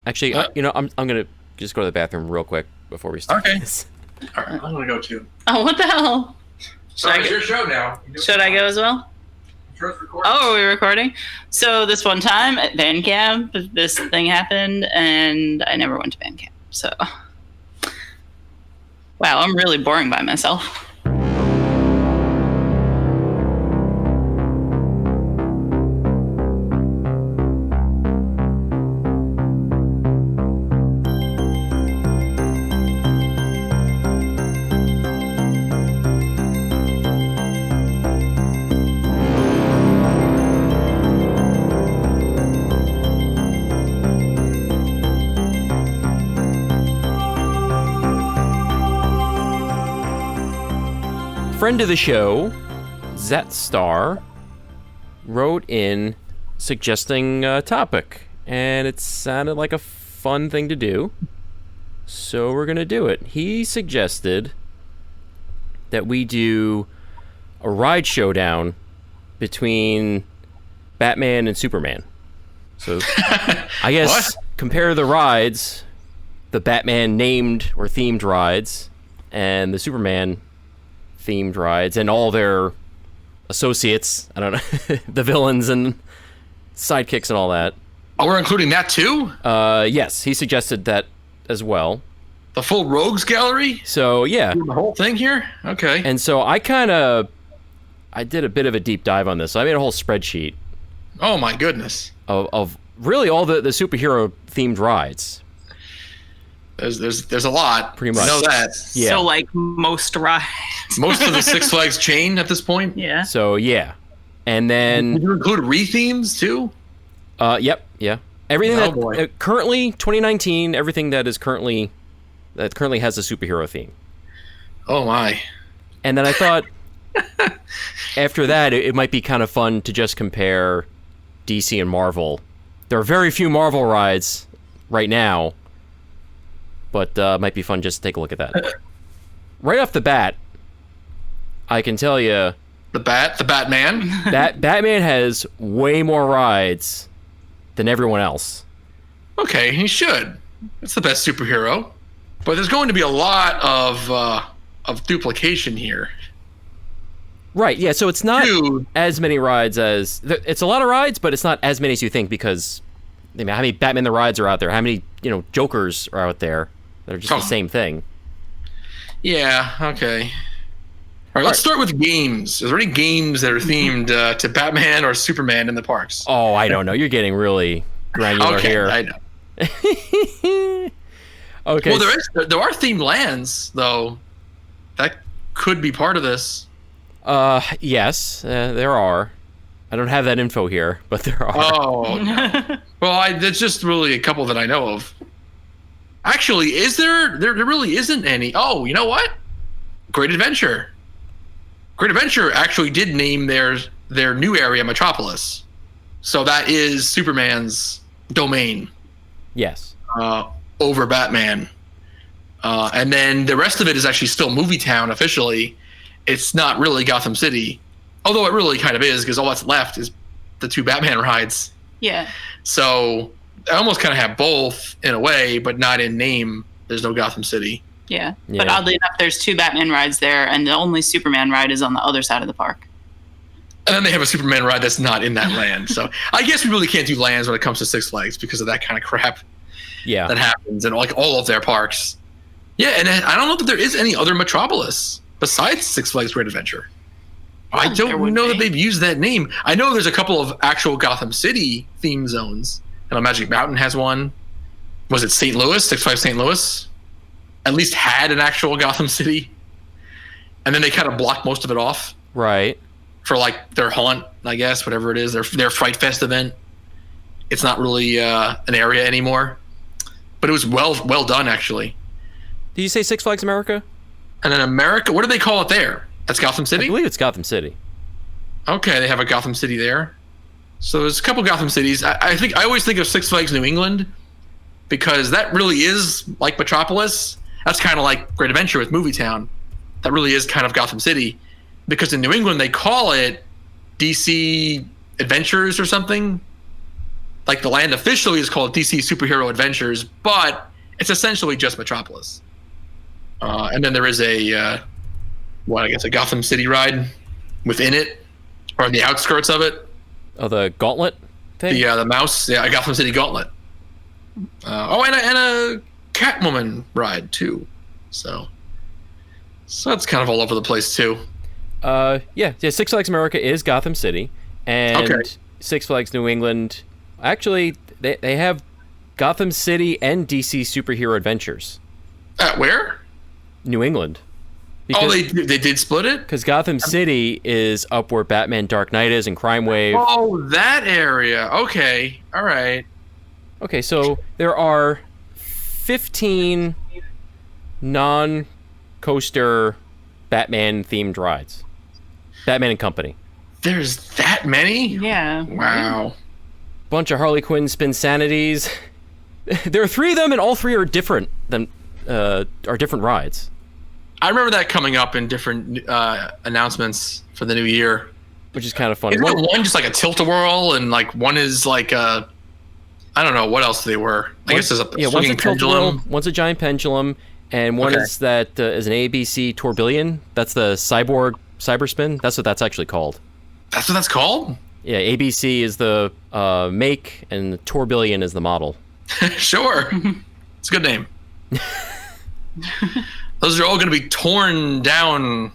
Actually, I'm gonna just go to the bathroom real quick before we start. Okay. This. All right, I'm gonna go too. Oh, what the hell? It's your show now. Should I go as well? Oh, are we recording? So this one time at band camp, this thing happened, and I never went to band camp. So, wow, I'm really boring by myself. Friend of the show, Zetstar, wrote in suggesting a topic, and it sounded like a fun thing to do, so we're gonna do it. He suggested that we do a ride showdown between Batman and Superman. So I guess compare the rides, the Batman named or themed rides, and the Superman themed rides, and all their associates, I don't know, the villains and sidekicks and all that. Oh, we're including that too? Yes, he suggested that as well. The full Rogues Gallery? So, yeah. The whole thing here? Okay. And so I did a bit of a deep dive on this. So I made a whole spreadsheet. Oh my goodness. Of really all the superhero themed rides. There's a lot. Pretty much. I know that. Yeah. So, like, most rides. Most of the Six Flags chain at this point? Yeah. So, yeah. And then... Did you include re-themes, too? Yep, yeah. Everything boy. that... currently, 2019, everything that has a superhero theme. Oh, my. And then I thought, after that, it might be kind of fun to just compare DC and Marvel. There are very few Marvel rides right now, but it might be fun just to take a look at that. Right off the bat, I can tell you... The Batman? Batman has way more rides than everyone else. Okay, he should. It's the best superhero. But there's going to be a lot of duplication here. Right, yeah, so it's not Dude. as many rides as... It's a lot of rides, but it's not as many as you think, because... I mean, how many Batman the rides are out there? How many, Jokers are out there that are just the same thing? Yeah, okay. All right, let's start with games. Is there any games that are themed to Batman or Superman in the parks? Oh, I don't know. You're getting really granular here. I know. Okay. Well, there are themed lands, though. That could be part of this. Yes, there are. I don't have that info here, but there are. Oh, no. Well, there's just really a couple that I know of. Actually, is there? There really isn't any. Oh, you know what? Great Adventure. Great Adventure actually did name their new area Metropolis. So that is Superman's domain. Yes. Over Batman. And then the rest of it is actually still Movie Town officially. It's not really Gotham City. Although it really kind of is, because all that's left is the two Batman rides. Yeah. So I almost kind of have both in a way, but not in name. There's no Gotham City. Yeah. But oddly enough, there's two Batman rides there, and the only Superman ride is on the other side of the park. And then they have a Superman ride that's not in that land. So I guess we really can't do lands when it comes to Six Flags because of that kind of crap that happens in like all of their parks. Yeah, and I don't know that there is any other Metropolis besides Six Flags Great Adventure. I don't know that they've used that name. I know there's a couple of actual Gotham City theme zones. I know Magic Mountain has one. Was it St. Louis? Six Flags St. Louis? At least had an actual Gotham City. And then they kind of blocked most of it off. Right. For like their haunt, I guess, whatever it is, their Fright Fest event. It's not really an area anymore. But it was well done, actually. Did you say Six Flags America? And then America, what do they call it there? That's Gotham City? I believe it's Gotham City. Okay, they have a Gotham City there. So there's a couple Gotham cities. I always think of Six Flags New England because that really is like Metropolis. That's kind of like Great Adventure with Movie Town. That really is kind of Gotham City because in New England they call it DC Adventures or something. like the land officially is called DC Superhero Adventures, but it's essentially just Metropolis. And then there is a Gotham City ride within it, or on the outskirts of it. Oh, the Gauntlet thing? The mouse, a Gotham City Gauntlet. And a Catwoman ride too. So that's kind of all over the place too. Six Flags America is Gotham City, and Six Flags New England. Actually, they have Gotham City and DC Superhero Adventures. Where? New England. Because, they did split it? Because Gotham City is up where Batman Dark Knight is and Crime Wave. Oh, that area. Okay. All right. Okay, so there are 15 non-coaster Batman-themed rides. Batman and Company. There's that many? Yeah. Wow. Bunch of Harley Quinn Spinsanities. There are 3 of them, and all 3 are different rides. I remember that coming up in different announcements for the new year, which is kind of funny. Isn't one just like a tilt-a-whirl, and like one is like a, I don't know what else they were. I guess there's a swinging pendulum. One's a giant pendulum, and one is an ABC tourbillon. That's the cyberspin. That's what that's actually called. That's what that's called? Yeah, ABC is the make, and the tourbillon is the model. Sure. It's a good name. Those are all going to be torn down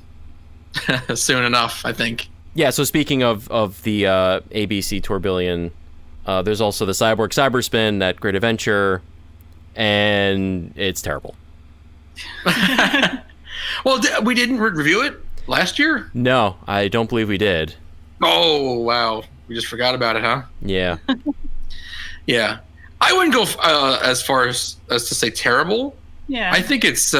soon enough, I think. Yeah, so speaking of the ABC tourbillon, there's also the Cyborg Cyberspin, that great adventure, and it's terrible. Well, we didn't review it last year? No, I don't believe we did. Oh, wow. We just forgot about it, huh? Yeah. Yeah. I wouldn't go as far as to say terrible. Yeah. I think it's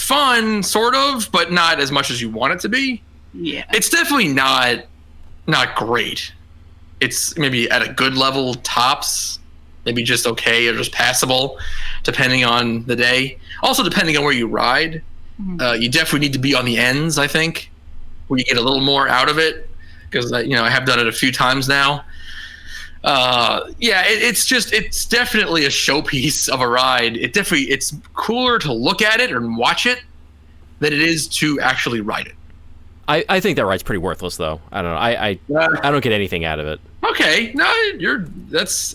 fun, sort of, but not as much as you want it to be. Yeah. It's definitely not great. It's maybe at a good level tops, maybe just okay or just passable, depending on the day. Also, depending on where you ride, you definitely need to be on the ends, I think, where you get a little more out of it, because I have done it a few times now. It's definitely a showpiece of a ride. It's cooler to look at it and watch it than it is to actually ride it. I think that ride's pretty worthless, though. I don't know. I don't get anything out of it. Okay, no,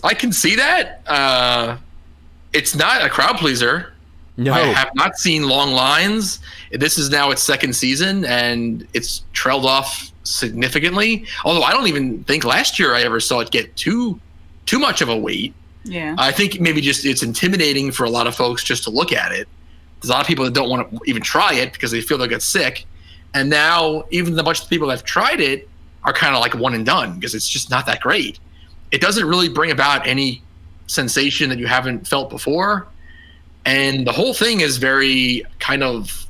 I can see that. It's not a crowd pleaser. No, I have not seen long lines. This is now its second season, and it's trailed off significantly. Although I don't even think last year I ever saw it get too much of a wait. Yeah, I think maybe just it's intimidating for a lot of folks just to look at it. There's a lot of people that don't want to even try it because they feel they'll get sick. And now even the bunch of people that have tried it are kind of like one and done because it's just not that great. It doesn't really bring about any sensation that you haven't felt before. And the whole thing is very kind of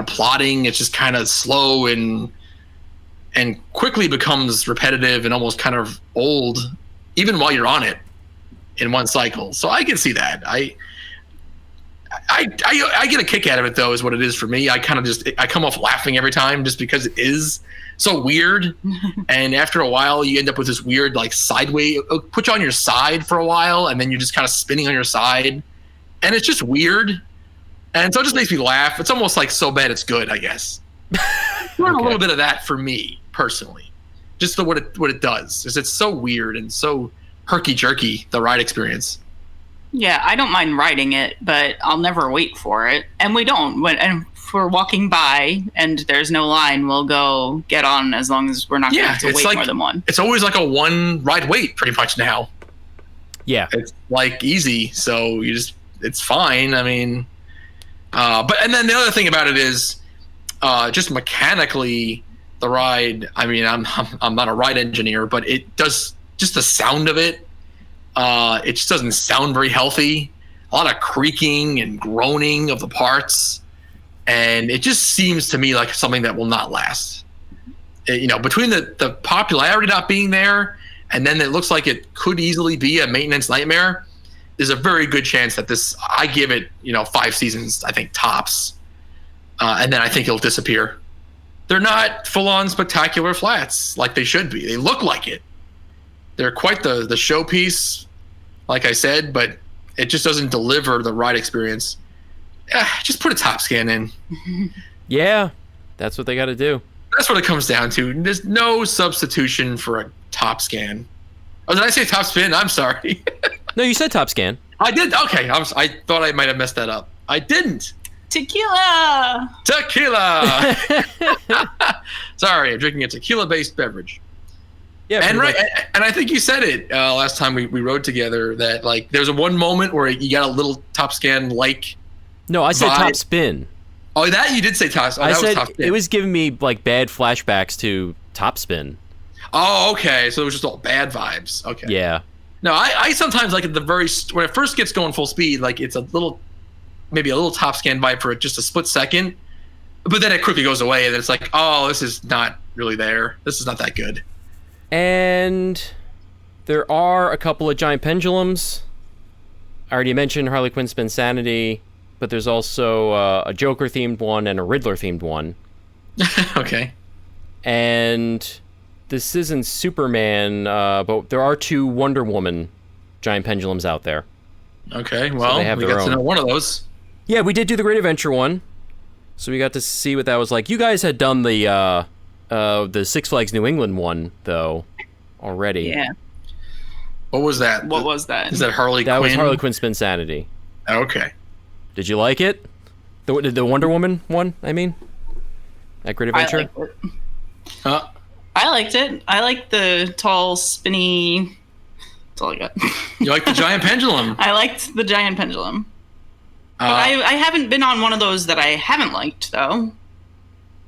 plodding. It's just kind of slow and quickly becomes repetitive and almost kind of old, even while you're on it in one cycle. So I can see that. I get a kick out of it, though, is what it is for me. I come off laughing every time just because it is so weird. And after a while, you end up with this weird, like, sideways, put you on your side for a while, and then you're just kind of spinning on your side. And it's just weird. And so it just makes me laugh. It's almost like so bad it's good, I guess. A little bit of that for me, personally. Just what it does is it's so weird and so herky-jerky, the ride experience. Yeah, I don't mind riding it, but I'll never wait for it. And we don't. And if we're walking by and there's no line, we'll go get on as long as we're not going to have to wait more than one. It's always like a one ride wait pretty much now. Yeah. It's like easy, so it's fine. I mean, and then the other thing about it is just mechanically the ride. I mean, I'm not a ride engineer, but it does just the sound of it. It just doesn't sound very healthy. A lot of creaking and groaning of the parts. And it just seems to me like something that will not last. Between the popularity not being there, and then it looks like it could easily be a maintenance nightmare, there's a very good chance that I give it, 5 seasons, I think, tops. And then I think it'll disappear. They're not full-on spectacular flats like they should be. They look like it. They're quite the showpiece, like I said, but it just doesn't deliver the ride experience. Just put a top scan in. Yeah, that's what they got to do. That's what it comes down to. There's no substitution for a top scan. Oh, did I say top spin? I'm sorry. No, you said top scan. I did. Okay, I thought I might have messed that up. I didn't. Tequila. Sorry, I'm drinking a tequila-based beverage. Yeah, and and I think you said it last time we rode together that like there's one moment where you got a little top scan like. No, I said vibe. top spin. Oh, that you did say top. Oh, I that said was top spin. It was giving me like bad flashbacks to top spin. Oh, okay. So it was just all bad vibes. Okay. Yeah. No, I sometimes like at the when it first gets going full speed, like it's maybe a little top scan vibe for just a split second, but then it quickly goes away and it's like, oh, this is not really there. This is not that good. And there are a couple of giant pendulums. I already mentioned Harley Quinn Spin Sanity, but there's also a Joker-themed one and a Riddler-themed one. Okay. And this isn't Superman, but there are 2 Wonder Woman giant pendulums out there. Okay, well, so we got to know one of those. Yeah, we did do the Great Adventure one, so we got to see what that was like. You guys had done the Six Flags New England one, though, already. Yeah. What was that? What was that? Is that Harley Quinn? That was Harley Quinn Spin Sanity. Okay. Did you like it? The Wonder Woman one, I mean? That Great Adventure? I liked it. I like the tall, spinny... That's all I got. You like the giant pendulum? I liked the giant pendulum. But I haven't been on one of those that I haven't liked, though.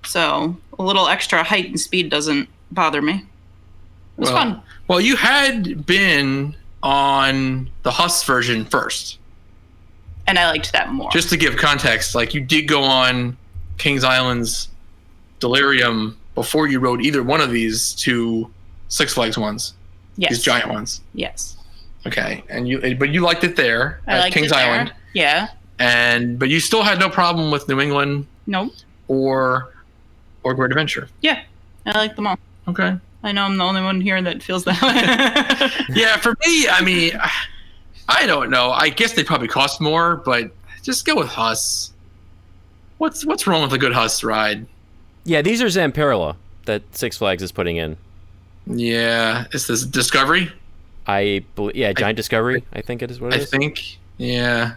So a little extra height and speed doesn't bother me. It was fun. Well, you had been on the Huss version first. And I liked that more. Just to give context, like you did go on Kings Island's Delirium before you rode either one of these 2 Six Flags ones. Yes. These giant ones. Yes. Okay, but you liked it there at Kings Island. Yeah. But you still had no problem with New England. Nope. Or Great Adventure. Yeah, I like them all. Okay. I know I'm the only one here that feels that way. Yeah, for me, I mean, I don't know. I guess they probably cost more, but just go with Huss. What's wrong with a good Huss ride? Yeah, these are Zamperla that Six Flags is putting in. Yeah, is this Discovery? Giant Discovery, I think it is what it is. I think, yeah.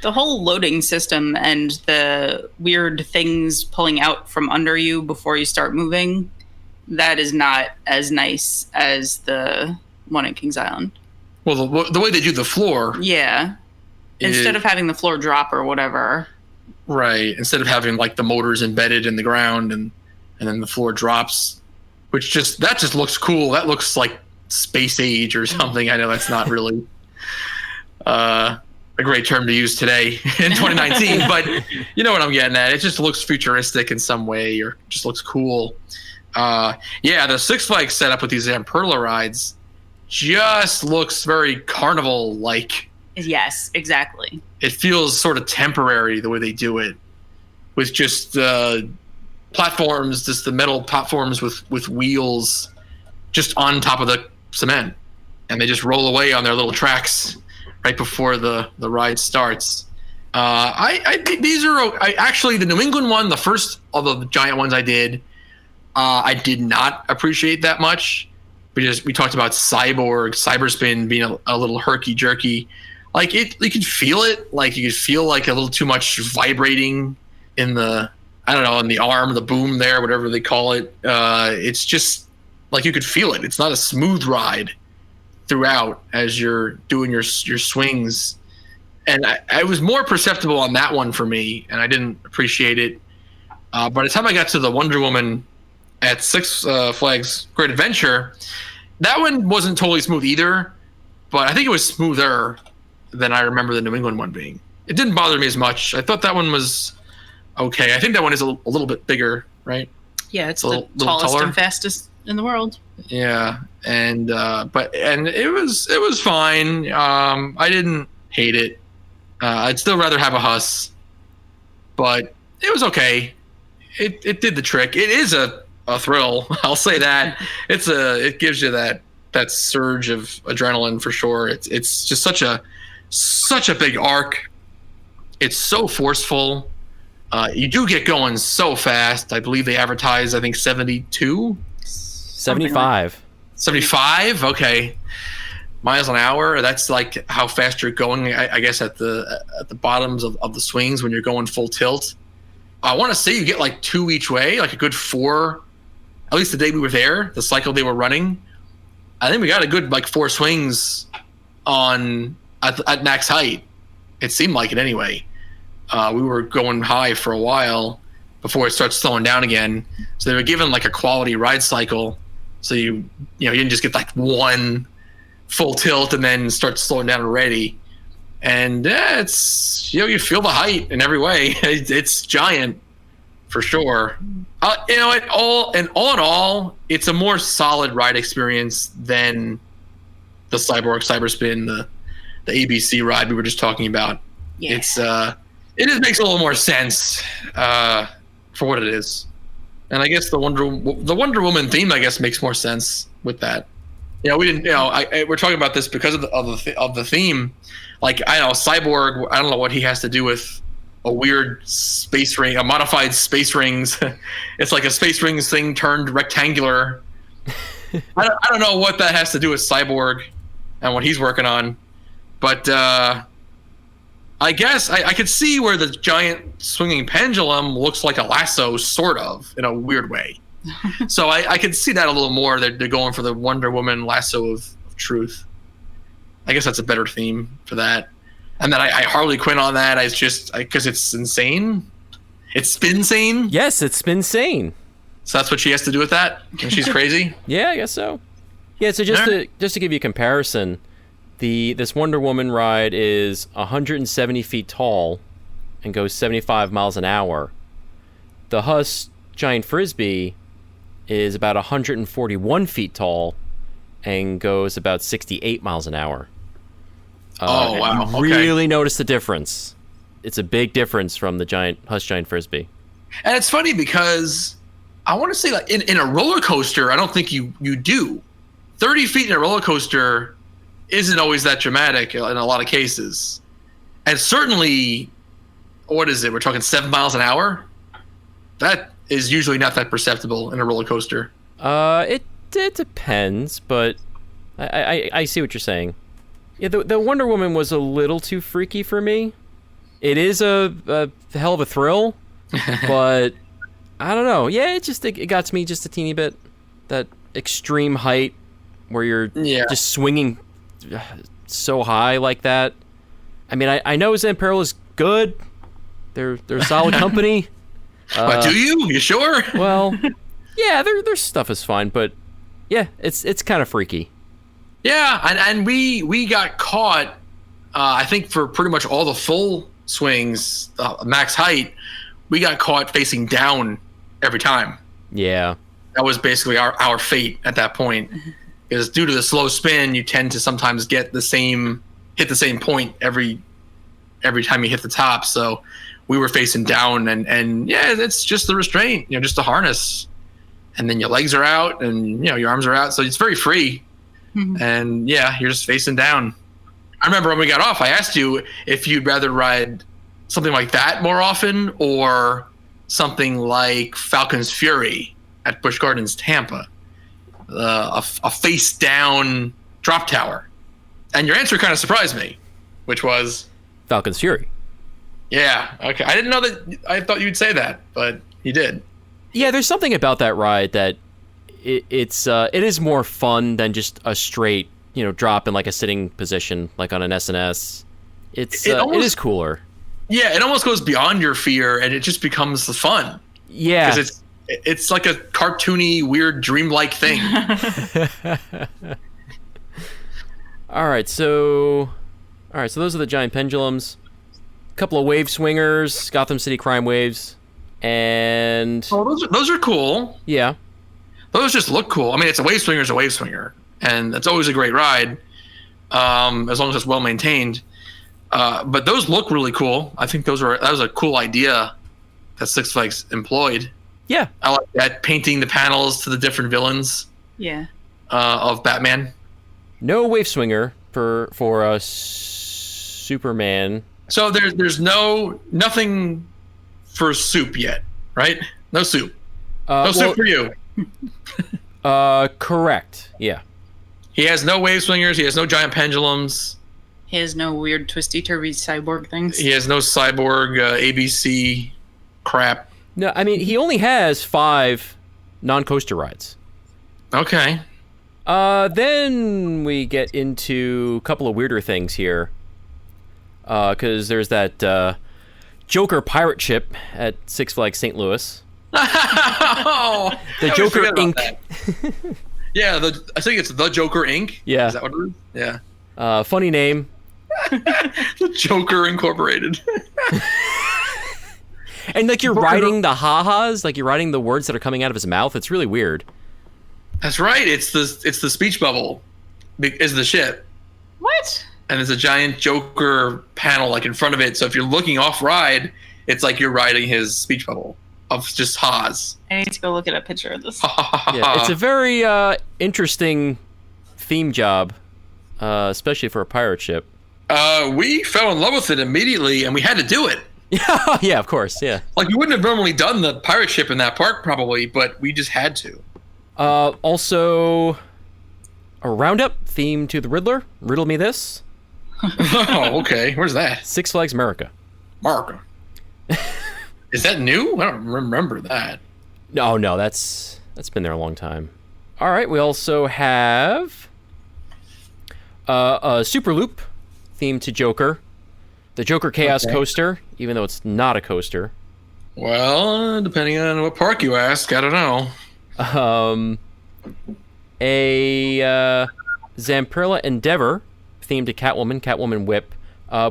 The whole loading system and the weird things pulling out from under you before you start moving, that is not as nice as the one at Kings Island. Well, the way they do the floor. Yeah. Instead of having the floor drop or whatever. Right. Instead of having like the motors embedded in the ground and then the floor drops, which just looks cool. That looks like space age or something. I know that's not really a great term to use today in 2019, but you know what I'm getting at. It just looks futuristic in some way, or just looks cool. The Six Flags setup with these Zamperla rides just looks very carnival-like. Yes, exactly. It feels sort of temporary the way they do it, with just platforms, just the metal platforms with wheels just on top of the cement, and they just roll away on their little tracks right before the ride starts. I think these are actually the New England one, the first of the giant ones I did not appreciate that much. We talked about Cyberspin being a little herky jerky. Like you could feel it. Like you could feel like a little too much vibrating in the arm, the boom there, whatever they call it. It's just like you could feel it. It's not a smooth ride throughout as you're doing your swings. And I was more perceptible on that one for me, and I didn't appreciate it. By the time I got to the Wonder Woman at Six Flags Great Adventure, that one wasn't totally smooth either, but I think it was smoother than I remember the New England one being. It didn't bother me as much. I thought that one was okay. I think that one is a little bit bigger, right? Yeah, it's the tallest and fastest in the world. Yeah, and it was fine. I didn't hate it. I'd still rather have a Huss, but it was okay. It did the trick. It is a thrill. I'll say that. It gives you that that surge of adrenaline for sure. It's just such a big arc. It's so forceful. You do get going so fast. I believe they advertise, I think 72? 75. 75? Okay. Miles an hour. That's like how fast you're going, I guess, at the bottoms of the swings when you're going full tilt. I want to say you get like 2 each way, like a good 4. At least the day we were there, the cycle they were running. I think we got a good like 4 swings at max height. It seemed like it anyway. We were going high for a while before it starts slowing down again. So they were given like a quality ride cycle. So you didn't just get like 1 full tilt and then start slowing down already. And it's, you feel the height in every way. It's giant for sure. All in all, it's a more solid ride experience than the Cyborg Cyberspin, the ABC ride we were just talking about. Yeah. It just makes a little more sense for what it is. And I guess the Wonder Woman theme, I guess, makes more sense with that. We didn't. We're talking about this because of the theme. Like, I know Cyborg. I don't know what he has to do with a weird space ring, a modified space rings. It's like a space rings thing turned rectangular. I don't know what that has to do with Cyborg and what he's working on, but I guess I could see where the giant swinging pendulum looks like a lasso, sort of, in a weird way. So I could see that a little more. They're going for the Wonder Woman lasso of truth. I guess that's a better theme for that. And then I Harley Quinn on that. I just because it's insane. It's spin-sane. Yes, it's spin-sane. So that's what she has to do with that. And she's crazy. Yeah, I guess so. Yeah. So just to give you a comparison, this Wonder Woman ride is 170 feet tall and goes 75 miles an hour. The Huss Giant Frisbee is about 141 feet tall and goes about 68 miles an hour. Oh, wow. You really notice the difference. It's a big difference from the Huss Giant Frisbee. And it's funny because I want to say, like, in a roller coaster, I don't think you do. 30 feet in a roller coaster isn't always that dramatic in a lot of cases. And certainly, what is it? We're talking 7 miles an hour? That is usually not that perceptible in a roller coaster. It depends, but I see what you're saying. Yeah, the Wonder Woman was a little too freaky for me. It is a hell of a thrill, but I don't know. Yeah, it got to me just a teeny bit. That extreme height where you're just swinging so high like that. I mean, I know Zen Peril is good. They're solid company. But do you? You sure? Well, yeah, their stuff is fine, but yeah, it's kind of freaky. Yeah, and we got caught. I think for pretty much all the full swings, max height, we got caught facing down every time. Yeah, that was basically our fate at that point. Because due to the slow spin, you tend to sometimes hit the same point every time you hit the top. So we were facing down, and yeah, it's just the restraint, just the harness, and then your legs are out, and your arms are out, so it's very free. Mm-hmm. And yeah, you're just facing down. I remember when we got off, I asked you if you'd rather ride something like that more often or something like Falcon's Fury at Busch Gardens, Tampa, a face down drop tower. And your answer kind of surprised me, which was Falcon's Fury. Yeah. Okay. I didn't know that. I thought you'd say that, but you did. Yeah, there's something about that ride that it is more fun than just a straight, drop in like a sitting position, like on an SNS. It is cooler. Yeah, it almost goes beyond your fear, and it just becomes the fun. Yeah, because it's like a cartoony, weird, dreamlike thing. All right, so those are the giant pendulums. A couple of wave swingers, Gotham City Crime Waves, and those are cool. Yeah, those just look cool. I mean, it's a wave swinger, and it's always a great ride, as long as it's well maintained. But those look really cool. I think that was a cool idea that Six Flags employed. Yeah, I like that, painting the panels to the different villains. Yeah. Of Batman. No wave swinger for Superman. So there's nothing for Soup yet, right? No Soup. No Soup for you. Correct. Yeah. He has no wave swingers. He has no giant pendulums. He has no weird twisty-turvy cyborg things. He has no cyborg ABC crap. No, I mean, he only has 5 non-coaster rides. Okay. Then we get into a couple of weirder things here. Because there's that Joker pirate ship at Six Flags St. Louis. Oh, the Joker Inc. Yeah, I think it's the Joker Inc. Yeah. Is that what it is? Yeah. Funny name. The Joker Incorporated. And like you're writing the ha-has, like you're writing the words that are coming out of his mouth. It's really weird. That's right. It's the speech bubble is the ship. What? And there's a giant Joker panel like in front of it. So if you're looking off ride, it's like you're riding his speech bubble of just ha's. I need to go look at a picture of this. Yeah, it's a very interesting theme job, especially for a pirate ship. We fell in love with it immediately, and we had to do it. Yeah, of course, yeah. Like, we wouldn't have normally done the pirate ship in that park, probably, but we just had to. Also, a roundup theme to the Riddler. Riddle me this. Oh, okay. Where's that? Six Flags America. America. Is that new? I don't remember that. No, that's been there a long time. All right, we also have a Super Loop theme to Joker. The Joker Chaos Coaster, even though it's not a coaster. Well, depending on what park you ask, I don't know. A Zamperla Endeavor theme to Catwoman Whip.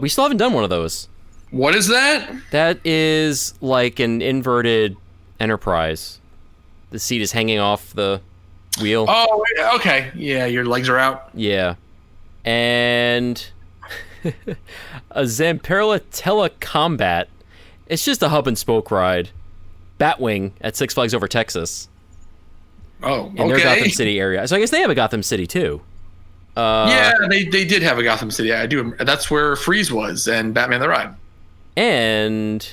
We still haven't done one of those. What is that? That is like an inverted Enterprise. The seat is hanging off the wheel. Oh, okay. Yeah, your legs are out. Yeah. And a Zamperla Telecombat. It's just a hub and spoke ride. Batwing at Six Flags Over Texas. Oh, okay. In their Gotham City area. So I guess they have a Gotham City too. Yeah, they did have a Gotham City. I do. That's where Freeze was and Batman the Ride. And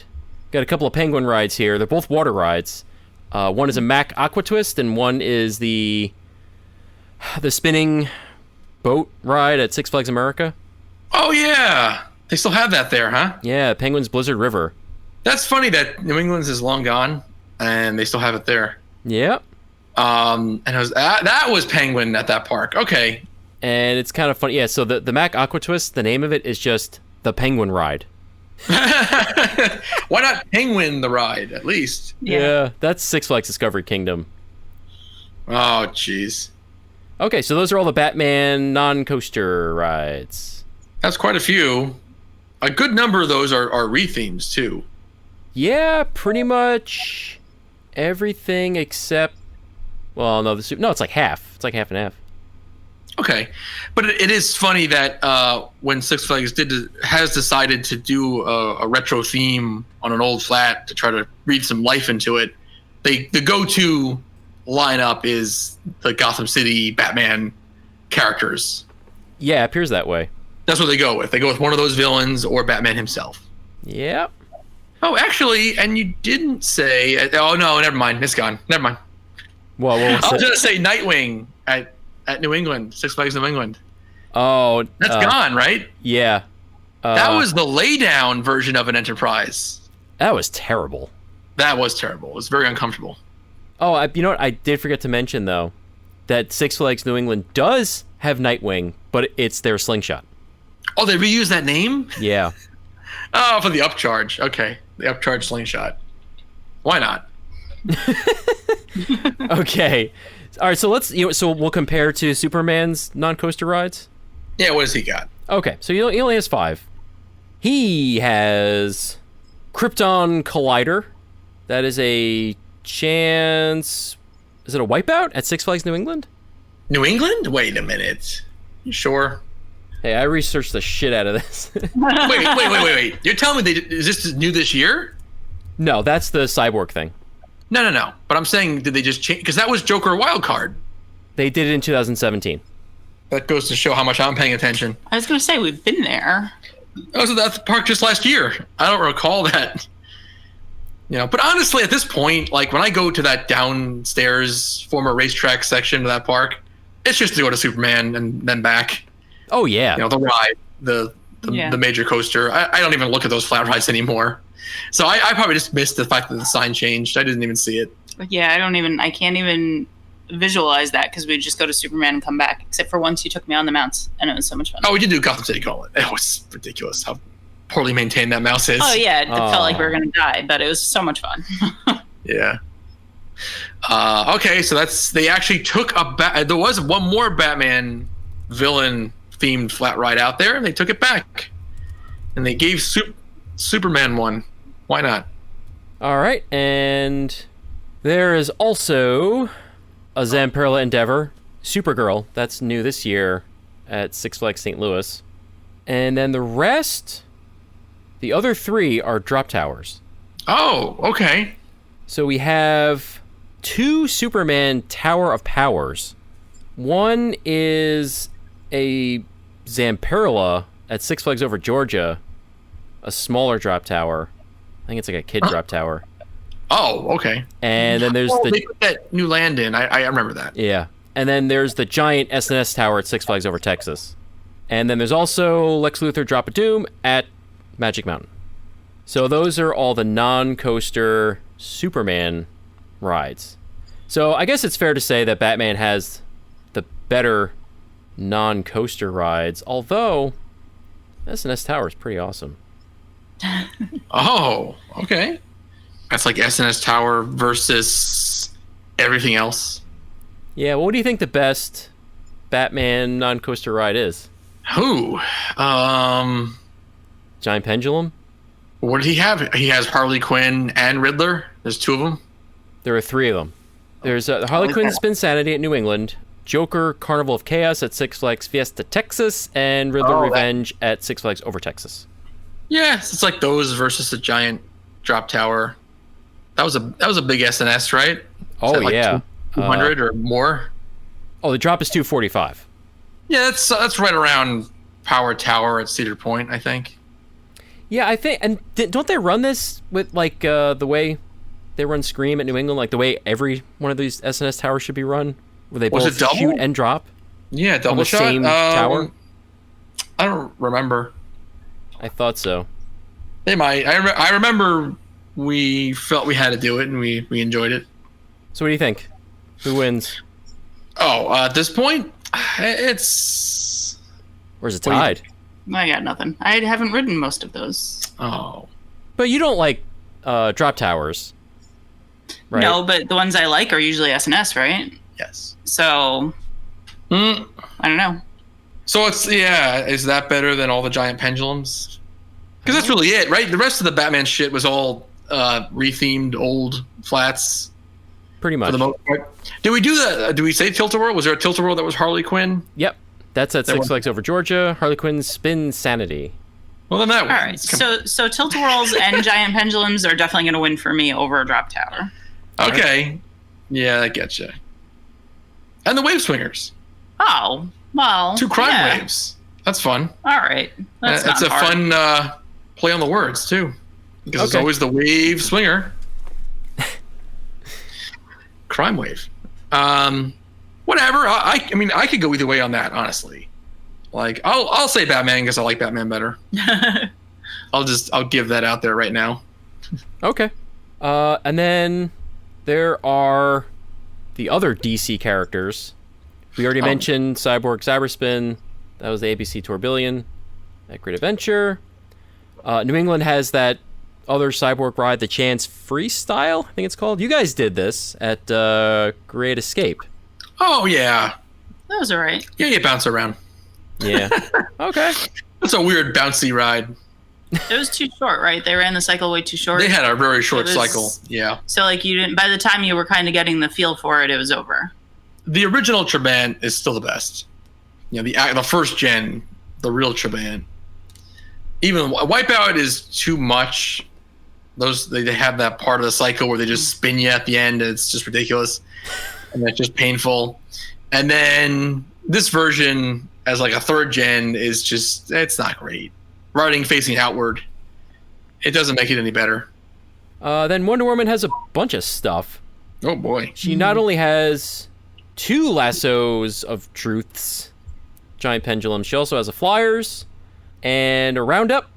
got a couple of Penguin rides here. They're both water rides. One is a Mack Aqua Twist, and one is the spinning boat ride at Six Flags America. Oh yeah, they still have that there, huh? Yeah, Penguin's Blizzard River. That's funny that New England's is long gone, and they still have it there. Yep. And it was that was Penguin at that park. Okay. And it's kind of funny. Yeah, so the Mack Aqua Twist, the name of it is just the Penguin Ride. Why not Penguin the Ride, at least? Yeah, that's Six Flags Discovery Kingdom. Oh, jeez. Okay, so those are all the Batman non-coaster rides. That's quite a few. A good number of those are rethemes, too. Yeah, pretty much everything except... Well, no, it's like half. It's like half and half. Okay, but it is funny that when Six Flags has decided to do a retro theme on an old flat to try to breathe some life into it, the go-to lineup is the Gotham City Batman characters. Yeah, it appears that way. That's what they go with. They go with one of those villains or Batman himself. Yep. Oh, actually, and you didn't say... Oh, no, never mind. It's gone. Never mind. Well, I was going to say Nightwing at New England, Six Flags New England. Oh, that's gone, right? Yeah. That was the laydown version of an Enterprise. That was terrible. That was terrible. It was very uncomfortable. Oh, you know what? I did forget to mention, though, that Six Flags New England does have Nightwing, but it's their Slingshot. Oh, they reused that name? Yeah. Oh, for the upcharge. Okay. The upcharge Slingshot. Why not? Okay. All right, so so we'll compare to Superman's non-coaster rides? Yeah, what has he got? Okay, so he only has 5. He has Krypton Collider. That is a chance... Is it a wipeout at Six Flags New England? New England? Wait a minute. You sure? Hey, I researched the shit out of this. Wait. You're telling me is this new this year? No, that's the Cyborg thing. No. But I'm saying, did they just change? Because that was Joker Wildcard. They did it in 2017. That goes to show how much I'm paying attention. I was going to say, we've been there. I was at the park just last year. I don't recall that. But honestly, at this point, like when I go to that downstairs former racetrack section of that park, it's just to go to Superman and then back. Oh yeah. The ride, the major coaster. I don't even look at those flat rides anymore. So I probably just missed the fact that the sign changed. I didn't even see it. Yeah, I can't even visualize that because we'd just go to Superman and come back. Except for once you took me on the mounts, and it was so much fun. Oh, we did do Gotham City Gauntlet. It was ridiculous how poorly maintained that mouse is. Oh yeah, it felt like we were gonna die, but it was so much fun. Yeah. Okay, so they actually took there was one more Batman villain themed flat ride out there, and they took it back, and they gave Superman one. Why not? All right, and there is also a Zamperla Endeavor, Supergirl. That's new this year at Six Flags St. Louis, and then the rest, the other three are drop towers. Oh, okay. So we have 2 Superman Tower of Powers. One is a Zamperla at Six Flags Over Georgia, a smaller drop tower. I think it's like a kid drop tower. Oh, okay. And then there's they put that new land in. I remember that. Yeah. And then there's the giant SNS tower at Six Flags Over Texas. And then there's also Lex Luthor Drop of Doom at Magic Mountain. So those are all the non-coaster Superman rides. So I guess it's fair to say that Batman has the better non-coaster rides, although SNS Tower is pretty awesome. Oh, okay. That's like SNS Tower versus everything else. Yeah, well, what do you think the best Batman non-coaster ride is? Who? Giant Pendulum? What did he have? He has Harley Quinn and Riddler. There's 2 of them. There are 3 of them. There's Harley Quinn's Spinsanity at New England, Joker Carnival of Chaos at Six Flags Fiesta Texas, and Riddler Revenge at Six Flags Over Texas. Yeah, it's like those versus a giant drop tower. That was a big SNS, right? Oh yeah, 200 or more. Oh, the drop is 245. Yeah, that's right around Power Tower at Cedar Point, I think. Yeah, I think, and don't they run this with like the way they run Scream at New England, like the way every one of these SNS towers should be run, where they both shoot and drop? Yeah, double on the shot. Same tower. I don't remember. I thought so. They might. I remember we felt we had to do it, and we enjoyed it. So what do you think? Who wins? Oh, at this point, it's... Where's it tied? I got nothing. I haven't ridden most of those. Oh. But you don't like drop towers, right? No, but the ones I like are usually SNS, right? Yes. So, I don't know. So is that better than all the giant pendulums? Because that's really it, right? The rest of the Batman shit was all rethemed old flats. Pretty much. For the most part. Did we do the? Do we say Tilt-A-Whirl? Was there a Tilt-A-Whirl that was Harley Quinn? Yep, that's at Six Flags Over Georgia. Harley Quinn's Spinsanity. Well, then that. All right. So Tilt-A-Whirls and giant pendulums are definitely going to win for me over a drop tower. Okay. Right. Yeah, that gets you. And the wave swingers. Oh well. 2 crime waves. That's fun. All right. That's not hard. Fun play on the words too, because it's always the wave swinger. Crime wave. Whatever. I mean, I could go either way on that, honestly. Like, I'll say Batman because I like Batman better. I'll give that out there right now. Okay. And then there are the other DC characters. We already mentioned Cyborg Cyberspin. That was the ABC Tourbillon at Great Adventure. New England has that other Cyborg ride, the Chance Freestyle, I think it's called. You guys did this at Great Escape. Oh, yeah. That was all right. Yeah, you bounce around. Yeah. Okay. That's a weird bouncy ride. It was too short, right? They ran the cycle way too short. They had a very short cycle. Yeah. So, like, you didn't. By the time you were kind of getting the feel for it, it was over. The original Trabant is still the best. You know, the first gen, the real Trabant. Even Wipeout is too much. They have that part of the cycle where they just spin you at the end, and it's just ridiculous, and that's just painful. And then this version as like a 3rd gen is just, it's not great. Riding facing outward, it doesn't make it any better. Then Wonder Woman has a bunch of stuff. Oh boy. She not only has 2 lassos of truths, giant pendulum, she also has a flyers and a roundup.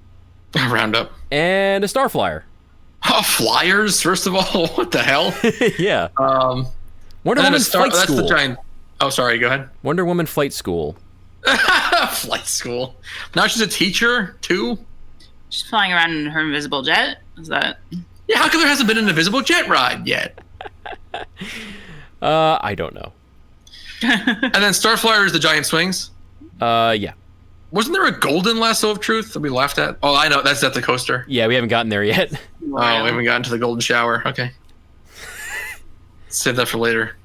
A roundup. And a star flyer. Oh, flyers, first of all? What the hell? Yeah. Wonder Woman Flight School. That's the giant. Oh, sorry, go ahead. Wonder Woman Flight School. Flight school. Now she's a teacher, too? She's flying around in her invisible jet? Is that... Yeah, how come there hasn't been an invisible jet ride yet? I don't know. And then Starflyer is the giant swings? Yeah. Wasn't there a golden lasso of truth that we laughed at? Oh, I know. That's at the coaster. Yeah, we haven't gotten there yet. Wow. Oh, we haven't gotten to the golden shower. Okay. Save that for later.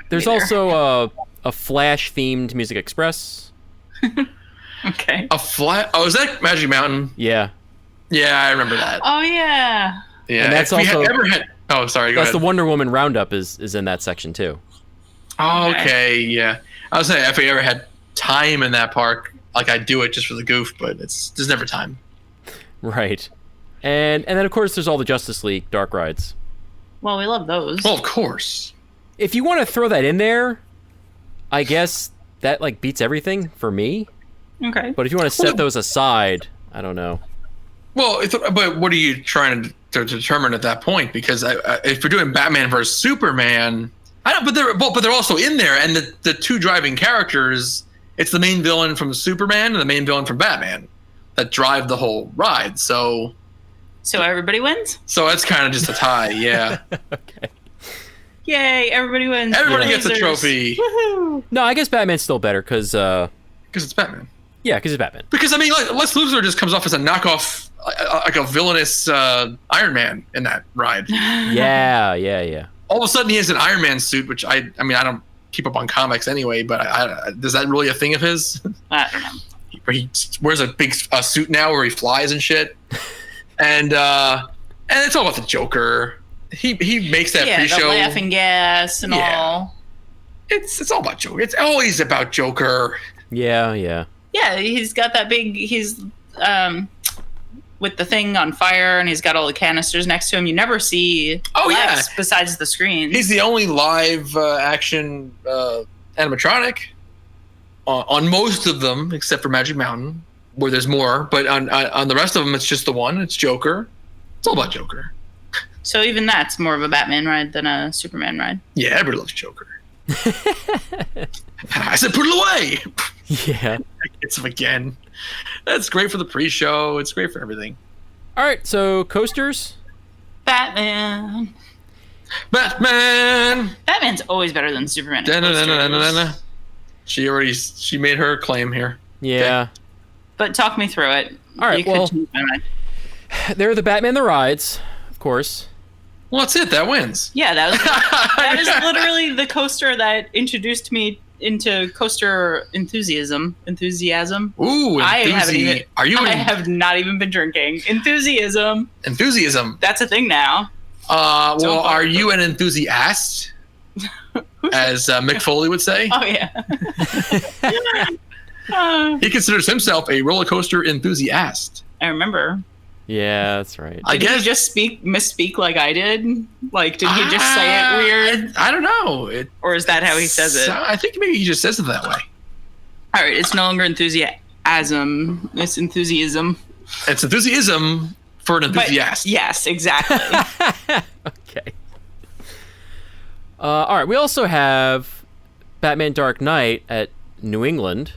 There's also a Flash-themed Music Express. Okay. Oh, is that Magic Mountain? Yeah. Yeah, I remember that. Oh, yeah. Yeah. And that's also... Oh, sorry, go ahead. That's the Wonder Woman Roundup is in that section, too. Oh, okay, yeah. I was saying, if we ever had time in that park, like, I'd do it just for the goof, but there's never time. Right. And then, of course, there's all the Justice League dark rides. Well, we love those. Well, of course. If you want to throw that in there, I guess that, like, beats everything for me. Okay. But if you want to set those aside, I don't know. Well, but what are you trying to determine at that point? Because if you're doing Batman versus Superman, but they're also in there, and the 2 driving characters, it's the main villain from Superman and the main villain from Batman that drive the whole ride. So everybody wins? So it's kind of just a tie, yeah. Okay. Yay, everybody wins. Everybody gets a trophy. Woohoo! No, I guess Batman's still better because it's Batman. Yeah, because it's Batman. Because, I mean, like, Lex Luthor just comes off as a knockoff, like a villainous Iron Man in that ride. Yeah. All of a sudden, he has an Iron Man suit, which I don't keep up on comics anyway, but is that really a thing of his? I don't know. Where he wears a big suit now where he flies and shit. And it's all about the Joker. He makes that pre-show. The laughing gas and all. It's all about Joker. It's always about Joker. Yeah. Yeah, he's got that big. He's with the thing on fire, and he's got all the canisters next to him. You never see Lex besides the screen. He's the only live action animatronic on most of them, except for Magic Mountain, where there's more. But on the rest of them, it's just the one. It's Joker. It's all about Joker. So even that's more of a Batman ride than a Superman ride. Yeah, everybody loves Joker. I said, put it away. Yeah. It's him again. That's great for the pre-show. It's great for everything. All right, so coasters. Batman's always better than Superman. She made her claim here. Yeah. Okay. But talk me through it. All right, there are the Batman the rides, of course. Well, that's it. That wins. Yeah, that is literally the coaster that introduced me into coaster enthusiasm. Ooh, I have not even been drinking. Enthusiasm. That's a thing now. Well, are you an enthusiast? As Mick Foley would say. Oh, yeah. He considers himself a roller coaster enthusiast. I remember. Yeah, that's right. I guess he just misspeak like I did? Like, did he just say it weird? I don't know. Or is that how he says it? I think maybe he just says it that way. All right, it's no longer enthusiasm. It's enthusiasm. It's enthusiasm for an enthusiast. But, yes, exactly. Okay. All right, we also have Batman Dark Knight at New England.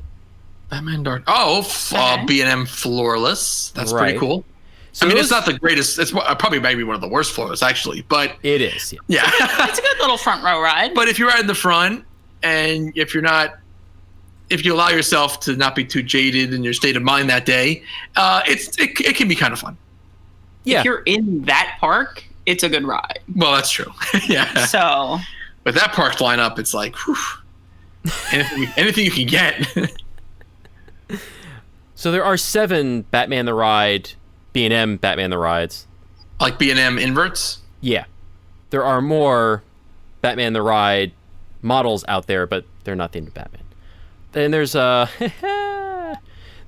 Batman Dark... B&M Floorless. That's right. Pretty cool. So it's not the greatest. It's probably maybe one of the worst floors, actually. But it is. Yeah. It's a good little front row ride. But if you ride in the front, and if you allow yourself to not be too jaded in your state of mind that day, it can be kind of fun. Yeah. If you're in that park, it's a good ride. Well, that's true. Yeah. So. With that park lineup, it's like, whew, anything you can get. So there are 7 Batman the Ride, B&M Batman the Rides. Like B&M inverts? Yeah. There are more Batman the Ride models out there, but they're not themed to Batman. Then there's the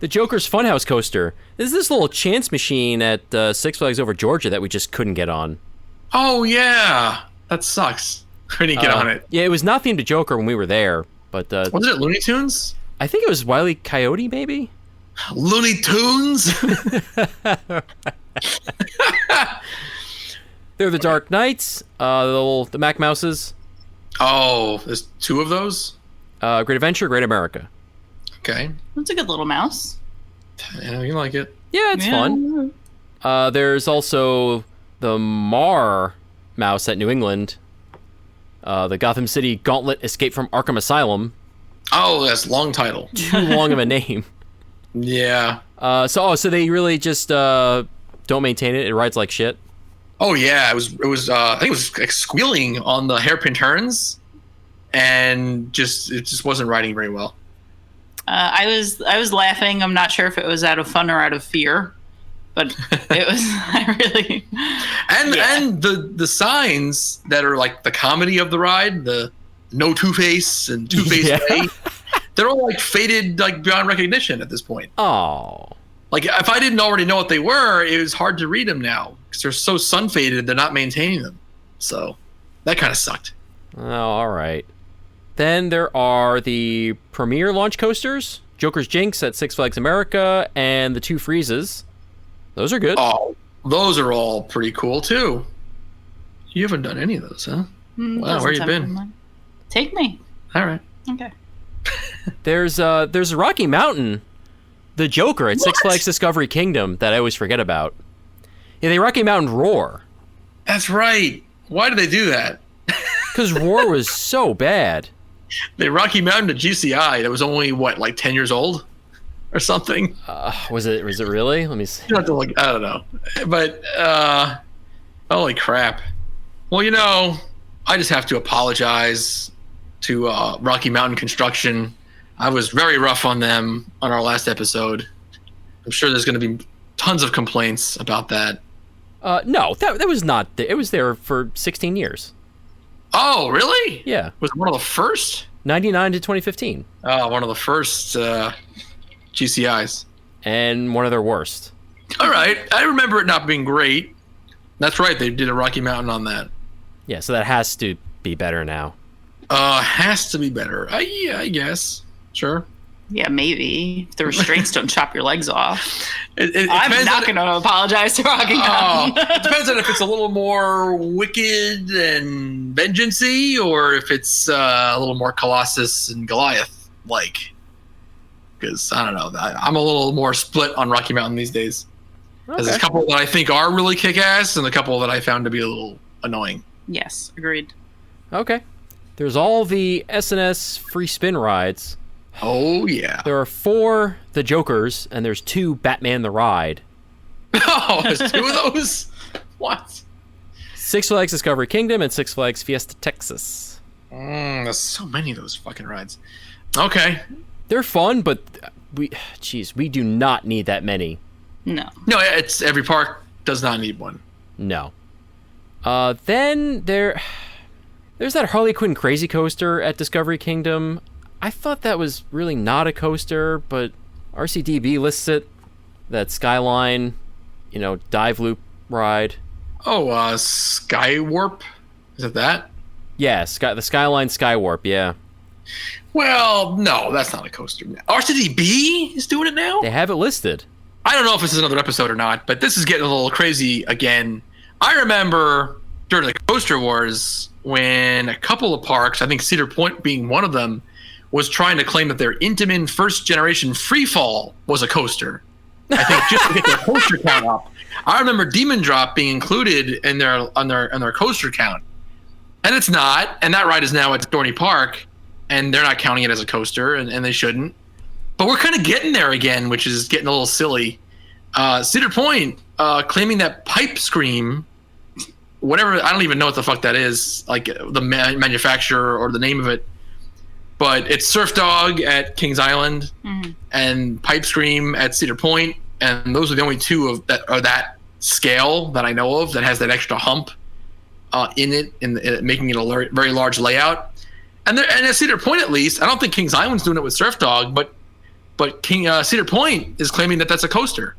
Joker's Funhouse coaster. There's this little chance machine at Six Flags Over Georgia that we just couldn't get on. Oh yeah, that sucks. We didn't get on it. Yeah, it was not themed to Joker when we were there, but was it Looney Tunes? I think it was Wile E. Coyote, maybe. Looney Tunes. They're the Dark Knights, the Mac Mouses. Oh, there's 2 of those? Great Adventure, Great America. Okay. That's a good little mouse. Yeah, you like it. Yeah, it's fun. There's also the Mar Mouse at New England. The Gotham City Gauntlet Escape from Arkham Asylum. Oh, that's a long title. Too long of a name. Yeah. So they really just don't maintain it. It rides like shit. Oh yeah, it was. I think it was like squealing on the hairpin turns, and it just wasn't riding very well. I was laughing. I'm not sure if it was out of fun or out of fear, but it was. I really. And the signs that are like the comedy of the ride, the no Two-Face and Two-Face Way, they're all like faded like beyond recognition at this point. Oh. Like if I didn't already know what they were, it was hard to read them now because they're so sun faded. They're not maintaining them, so that kind of sucked. Oh, all right. Then there are the Premier launch coasters, Joker's Jinx at Six Flags America, and the 2 Freezes. Those are good. Oh, those are all pretty cool too. You haven't done any of those, huh? Wow, where you been? Take me. All right. Okay. There's Rocky Mountain, the Joker at Six Flags Discovery Kingdom that I always forget about. Yeah, they Rocky Mountain Roar. That's right. Why did they do that? Because Roar was so bad. They Rocky Mountain to GCI that was only like 10 years old or something. Was it really? Let me see. You have to look, I don't know. But holy crap. Well, I just have to apologize to Rocky Mountain Construction. I was very rough on them on our last episode. I'm sure there's going to be tons of complaints about that. No, that was not. It was there for 16 years. Oh, really? Yeah. Was it one of the first? 99 to 2015. Oh, one of the first GCIs. And one of their worst. All right. I remember it not being great. That's right. They did a Rocky Mountain on that. Yeah, so that has to be better now. Has to be better. Yeah, I guess. Sure. Yeah, maybe. If the restraints don't chop your legs off. I'm not going to apologize to Rocky Mountain. It depends on if it's a little more wicked and vengeance-y or if it's a little more Colossus and Goliath-like. Because, I don't know, I'm a little more split on Rocky Mountain these days. Okay. There's a couple that I think are really kick-ass and a couple that I found to be a little annoying. Yes, agreed. Okay. There's all the S&S free spin rides. Oh, yeah. There are 4 The Jokers, and there's 2 Batman the Ride. Oh, there's 2 of those? What? Six Flags Discovery Kingdom and Six Flags Fiesta Texas. There's so many of those fucking rides. Okay. They're fun, but we do not need that many. No, it's every park does not need one. No. Then there's that Harley Quinn Crazy Coaster at Discovery Kingdom. I thought that was really not a coaster, but RCDB lists it. That Skyline, dive loop ride. Oh, Skywarp? Is it that? Yeah, the Skyline Skywarp, yeah. Well, no, that's not a coaster. RCDB is doing it now? They have it listed. I don't know if this is another episode or not, but this is getting a little crazy again. I remember during the Coaster Wars when a couple of parks, I think Cedar Point being one of them, was trying to claim that their Intamin first generation Freefall was a coaster. I think just to get their coaster count up. I remember Demon Drop being included in on their coaster count. And it's not, and that ride is now at Dorney Park, and they're not counting it as a coaster, and they shouldn't. But we're kind of getting there again, which is getting a little silly. Cedar Point claiming that Pipe Scream, whatever, I don't even know what the fuck that is, like the manufacturer or the name of it, but it's Surf Dog at Kings Island and Pipe Scream at Cedar Point, and those are the only 2 that are that scale that I know of that has that extra hump in it, making it a very large layout. And at Cedar Point, at least, I don't think Kings Island's doing it with Surf Dog, but Cedar Point is claiming that that's a coaster,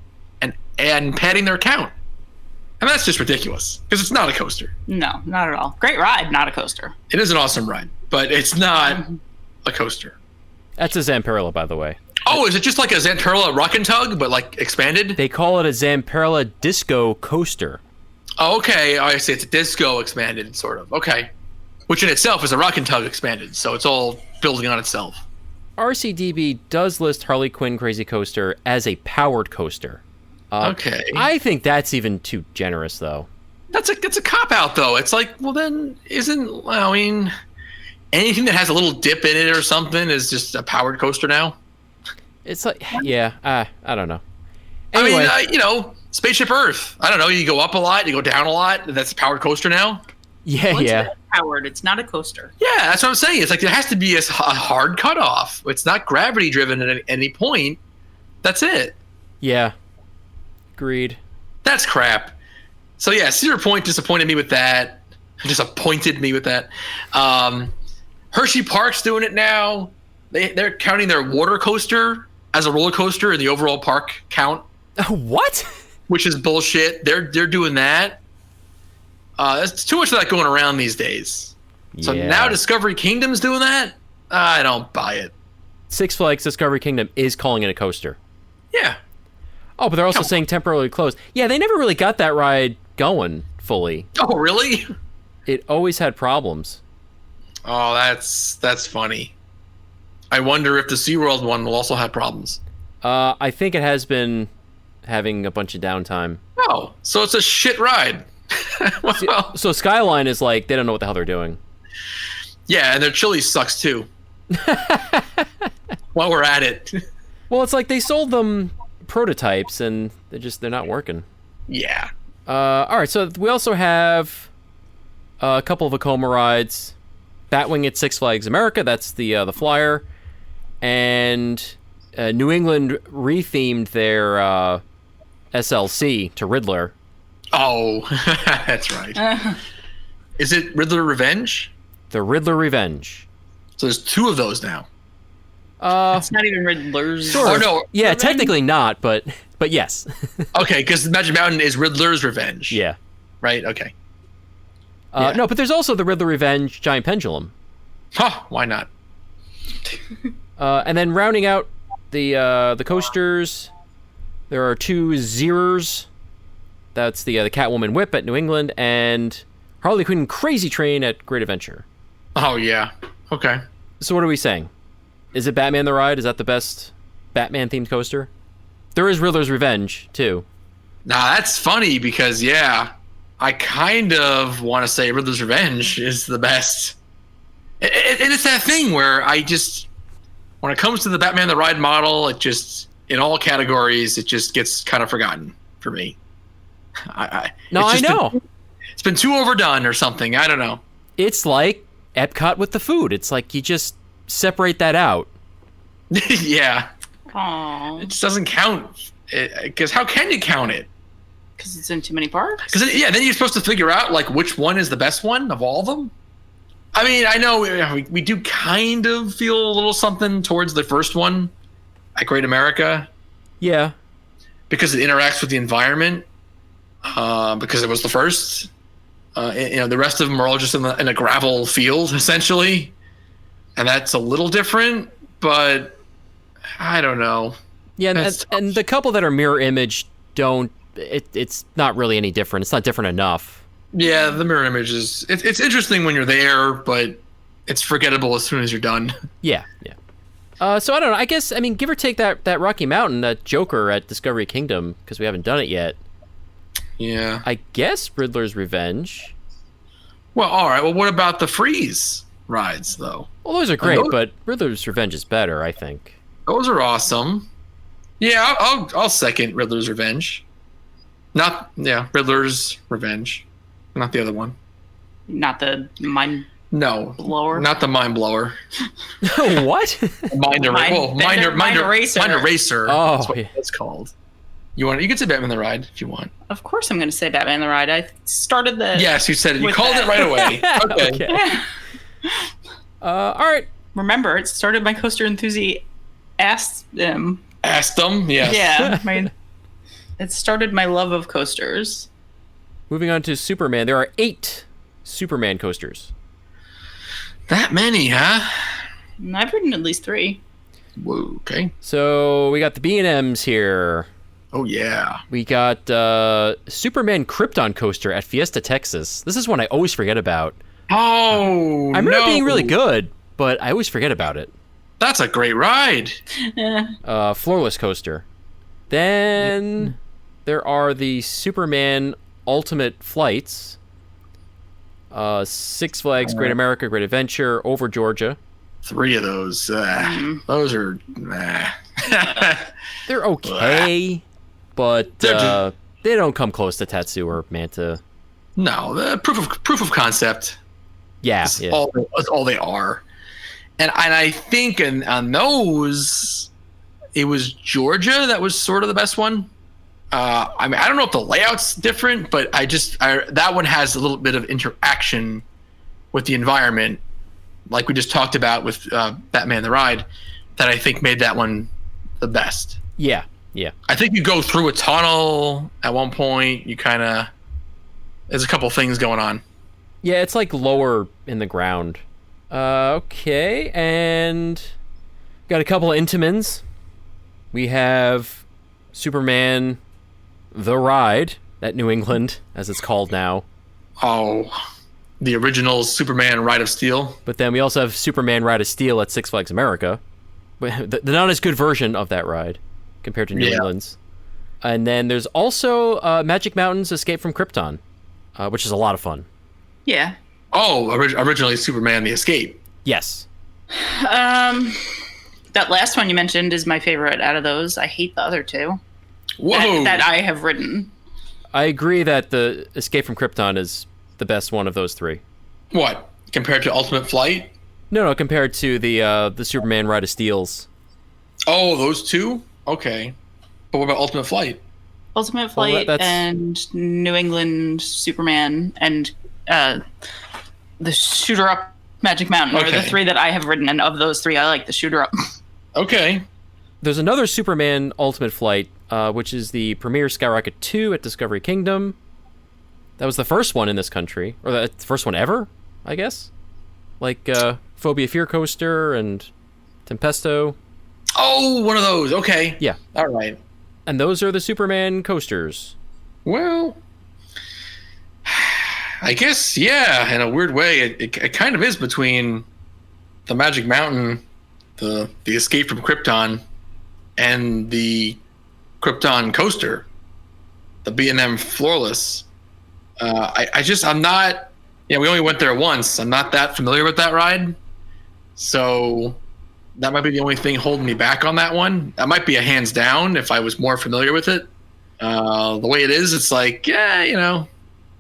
and padding their account. And that's just ridiculous because it's not a coaster. No, not at all. Great ride, not a coaster. It is an awesome ride, but it's not a coaster. That's a Zamperla, by the way. Oh, is it just like a Zamperla Rock and Tug, but like expanded? They call it a Zamperla Disco Coaster. Oh, okay. I see. It's a disco expanded, sort of. Okay. Which in itself is a Rock and Tug expanded, so it's all building on itself. RCDB does list Harley Quinn Crazy Coaster as a powered coaster. Okay. I think that's even too generous, though. That's a cop-out, though. It's like, well, then anything that has a little dip in it or something is just a powered coaster now? It's like, yeah, I don't know. Anyway. I mean, Spaceship Earth. I don't know, you go up a lot, you go down a lot, that's a powered coaster now? Yeah, Once yeah. it's powered, it's not a coaster. Yeah, that's what I'm saying. It's like there has to be a hard cutoff. It's not gravity-driven at any point. That's it. Yeah. Agreed. That's crap. So yeah, Cedar Point disappointed me with that. Hershey Park's doing it now. They're counting their water coaster as a roller coaster in the overall park count. What? Which is bullshit. They're doing that. There's too much of that going around these days. So now Discovery Kingdom's doing that? I don't buy it. Six Flags Discovery Kingdom is calling it a coaster. Yeah. Oh, but they're also saying temporarily closed. Yeah, they never really got that ride going fully. Oh, really? It always had problems. Oh, that's funny. I wonder if the SeaWorld one will also have problems. I think it has been having a bunch of downtime. Oh, so it's a shit ride. Well, so Skyline is like, they don't know what the hell they're doing. Yeah, and their chili sucks too. While we're at it. Well, it's like they sold them prototypes and they're not working. Yeah. All right, so we also have a couple of Vekoma rides. Batwing at Six Flags America, that's the flyer. And New England rethemed their SLC to Riddler. Oh, that's right. Is it Riddler Revenge? The Riddler Revenge. So there's two of those now. It's not even Riddler's. Oh, no. Yeah, Revenge? technically not, but yes. Okay, because Magic Mountain is Riddler's Revenge. Yeah. Right, okay. Yeah. No, but there's also the Riddler Revenge Giant Pendulum. Huh, why not? And then rounding out the coasters, there are two Zerers. That's the Catwoman Whip at New England and Harley Quinn Crazy Train at Great Adventure. Oh, yeah. Okay. So what are we saying? Is it Batman the Ride? Is that the best Batman-themed coaster? There is Riddler's Revenge, too. Now, that's funny because, yeah, I kind of want to say Riddler's Revenge is the best. And it's that thing where when it comes to the Batman the Ride model, it just, in all categories, it just gets kind of forgotten for me. I know. It's been too overdone or something. I don't know. It's like Epcot with the food. It's like you just separate that out. Yeah. Aww. It just doesn't count. Because how can you count it? Because it's in too many parks? Because then you're supposed to figure out like which one is the best one of all of them. I mean, I know we do kind of feel a little something towards the first one at Great America. Yeah. Because it interacts with the environment. Because it was the first. The rest of them are all just in a gravel field, essentially. And that's a little different, but I don't know. Yeah, and the couple that are mirror image it's not really any different. It's not different enough. Yeah, the mirror image it's interesting when you're there, but it's forgettable as soon as you're done. Yeah. So I don't know. I guess, give or take that Rocky Mountain, that Joker at Discovery Kingdom, because we haven't done it yet. Yeah. I guess Riddler's Revenge. Well, all right. Well, what about the Freeze rides, though? Well, those are great, but Riddler's Revenge is better, I think. Those are awesome. Yeah, I'll second Riddler's Revenge. Riddler's Revenge. Not the other one. Not the mind blower? Not the mind blower. What? Mind eraser. Oh, that's what it's called. You can say Batman the Ride if you want. Of course I'm going to say Batman the Ride. I started the... Yes, you said it. You called it right away. Okay. All right. Remember, it started my coaster enthusiasm. Asked them, yes. Yeah, it started my love of coasters. Moving on to Superman. There are 8 Superman coasters. That many, huh? I've ridden at least 3. Whoa, okay. So we got the B&Ms here. Oh, yeah. We got Superman Krypton coaster at Fiesta, Texas. This is one I always forget about. Oh, I remember it being really good, but I always forget about it. That's a great ride. Floorless coaster. Then there are the Superman Ultimate Flights. Six Flags, Great America, Great Adventure, over Georgia. 3 of those. Those are... They're okay, but they don't come close to Tatsu or Manta. No, the proof of concept. Yeah, That's all they are. And I think on those, it was Georgia that was sort of the best one. I mean, I don't know if the layout's different, but that one has a little bit of interaction with the environment, like we just talked about with Batman the Ride, that I think made that one the best. Yeah. I think you go through a tunnel at one point. There's a couple things going on. Yeah, it's like lower in the ground. Okay, and got a couple of Intamins. We have Superman the Ride at New England, as it's called now. Oh, the original Superman Ride of Steel. But then we also have Superman Ride of Steel at Six Flags America. The not as good version of that ride compared to New England's. And then there's also Magic Mountain's Escape from Krypton, which is a lot of fun. Yeah. Oh, originally Superman the Escape. Yes. That last one you mentioned is my favorite out of those. I hate the other 2. Whoa. That I have ridden. I agree that the Escape from Krypton is the best one of those 3. What? Compared to Ultimate Flight? No, compared to the Superman Ride of Steels. Oh, those 2? Okay. But what about Ultimate Flight? Ultimate Flight and New England Superman and the Shooter Up Magic Mountain are the 3 that I have ridden, and of those 3, I like the Shooter Up. Okay. There's another Superman Ultimate Flight, which is the Premier Skyrocket 2 at Discovery Kingdom. That was the first one in this country, or the first one ever, I guess. Like Phobia Fear Coaster and Tempesto. Oh, one of those. Okay. Yeah. All right. And those are the Superman coasters. Well, I guess, yeah, in a weird way, it kind of is between the Magic Mountain, the Escape from Krypton, and the Krypton coaster, the B&M Floorless. I'm not, we only went there once. I'm not that familiar with that ride. So that might be the only thing holding me back on that one. That might be a hands down if I was more familiar with it. The way it is, it's like, I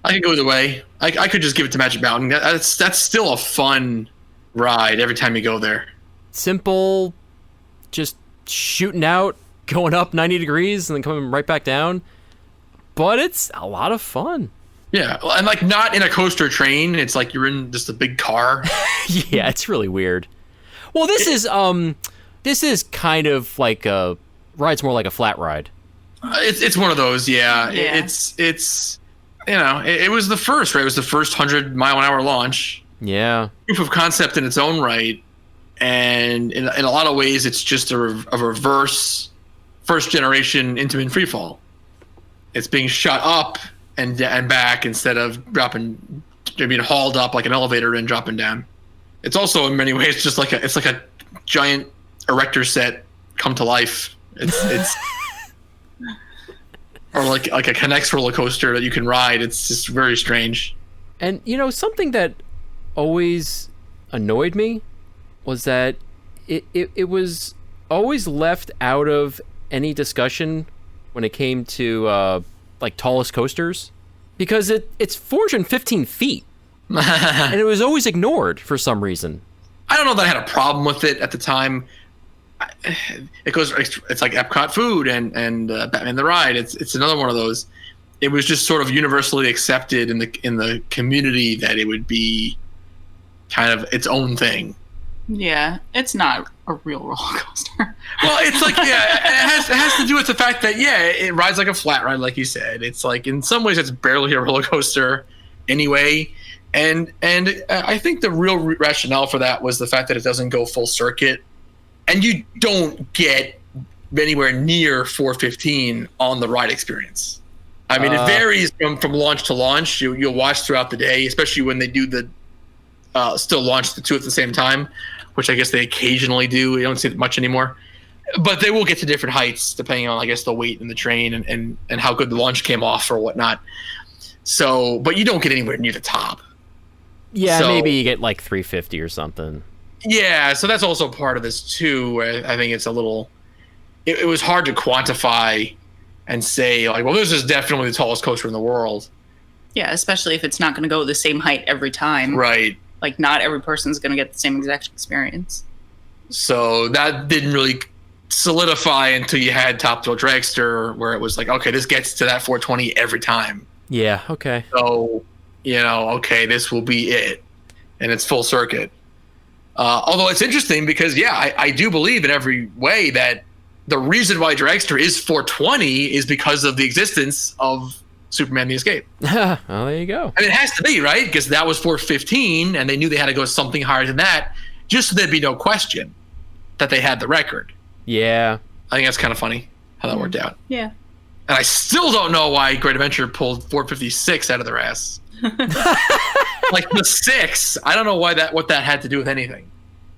could go either way. I could just give it to Magic Mountain. That's still a fun ride every time you go there. Simple, just shooting out, going up 90 degrees and then coming right back down. But it's a lot of fun. Yeah, and like not in a coaster train. It's like you're in just a big car. Yeah, it's really weird. Well, this is kind of like ride's more like a flat ride. It's one of those, yeah. It's it was the first, right? It was the first 100-mile-an-hour launch. Yeah. Proof of concept in its own right, and in a lot of ways, it's just a reverse first-generation Intamin freefall. It's being shot up and back instead of being hauled up like an elevator and dropping down. It's also in many ways just like a giant erector set come to life. It's or like a Connects roller coaster that you can ride. It's just very strange. And something that always annoyed me was that it was always left out of any discussion when it came to like tallest coasters, because it's 415 feet. And it was always ignored for some reason. I don't know that I had a problem with it at the time. It's like Epcot Food and Batman the Ride. It's another one of those. It was just sort of universally accepted in the community that it would be kind of its own thing. Yeah, it's not a real roller coaster. Well, it's like, yeah, it has to do with the fact that, yeah, it rides like a flat ride, like you said. It's like, in some ways, it's barely a roller coaster anyway. And I think the real rationale for that was the fact that it doesn't go full circuit. And you don't get anywhere near 415 on the ride experience. I mean, it varies from launch to launch. You'll watch throughout the day, especially when they do the still launch the two at the same time, which I guess they occasionally do. You don't see it much anymore. But they will get to different heights depending on, I guess, the weight in the train and how good the launch came off or whatnot. So, but you don't get anywhere near the top. Yeah, so, maybe you get like 350 or something. Yeah, so that's also part of this too. I think it's a little. It was hard to quantify and say like, well, this is definitely the tallest coaster in the world. Yeah, especially if it's not going to go the same height every time. Right. Like, not every person's going to get the same exact experience. So that didn't really solidify until you had Top Thrill Dragster, where it was like, okay, this gets to that 420 every time. Yeah. Okay. So, okay, this will be it, and it's full circuit. Although it's interesting because, yeah, I do believe in every way that the reason why Dragster is 420 is because of the existence of Superman the Escape. Well, there you go. And it has to be, right? Because that was 415, and they knew they had to go something higher than that, just so there'd be no question that they had the record. Yeah. I think that's kind of funny how that worked out. Yeah. And I still don't know why Great Adventure pulled 456 out of their ass. Like the 6. I don't know what that had to do with anything.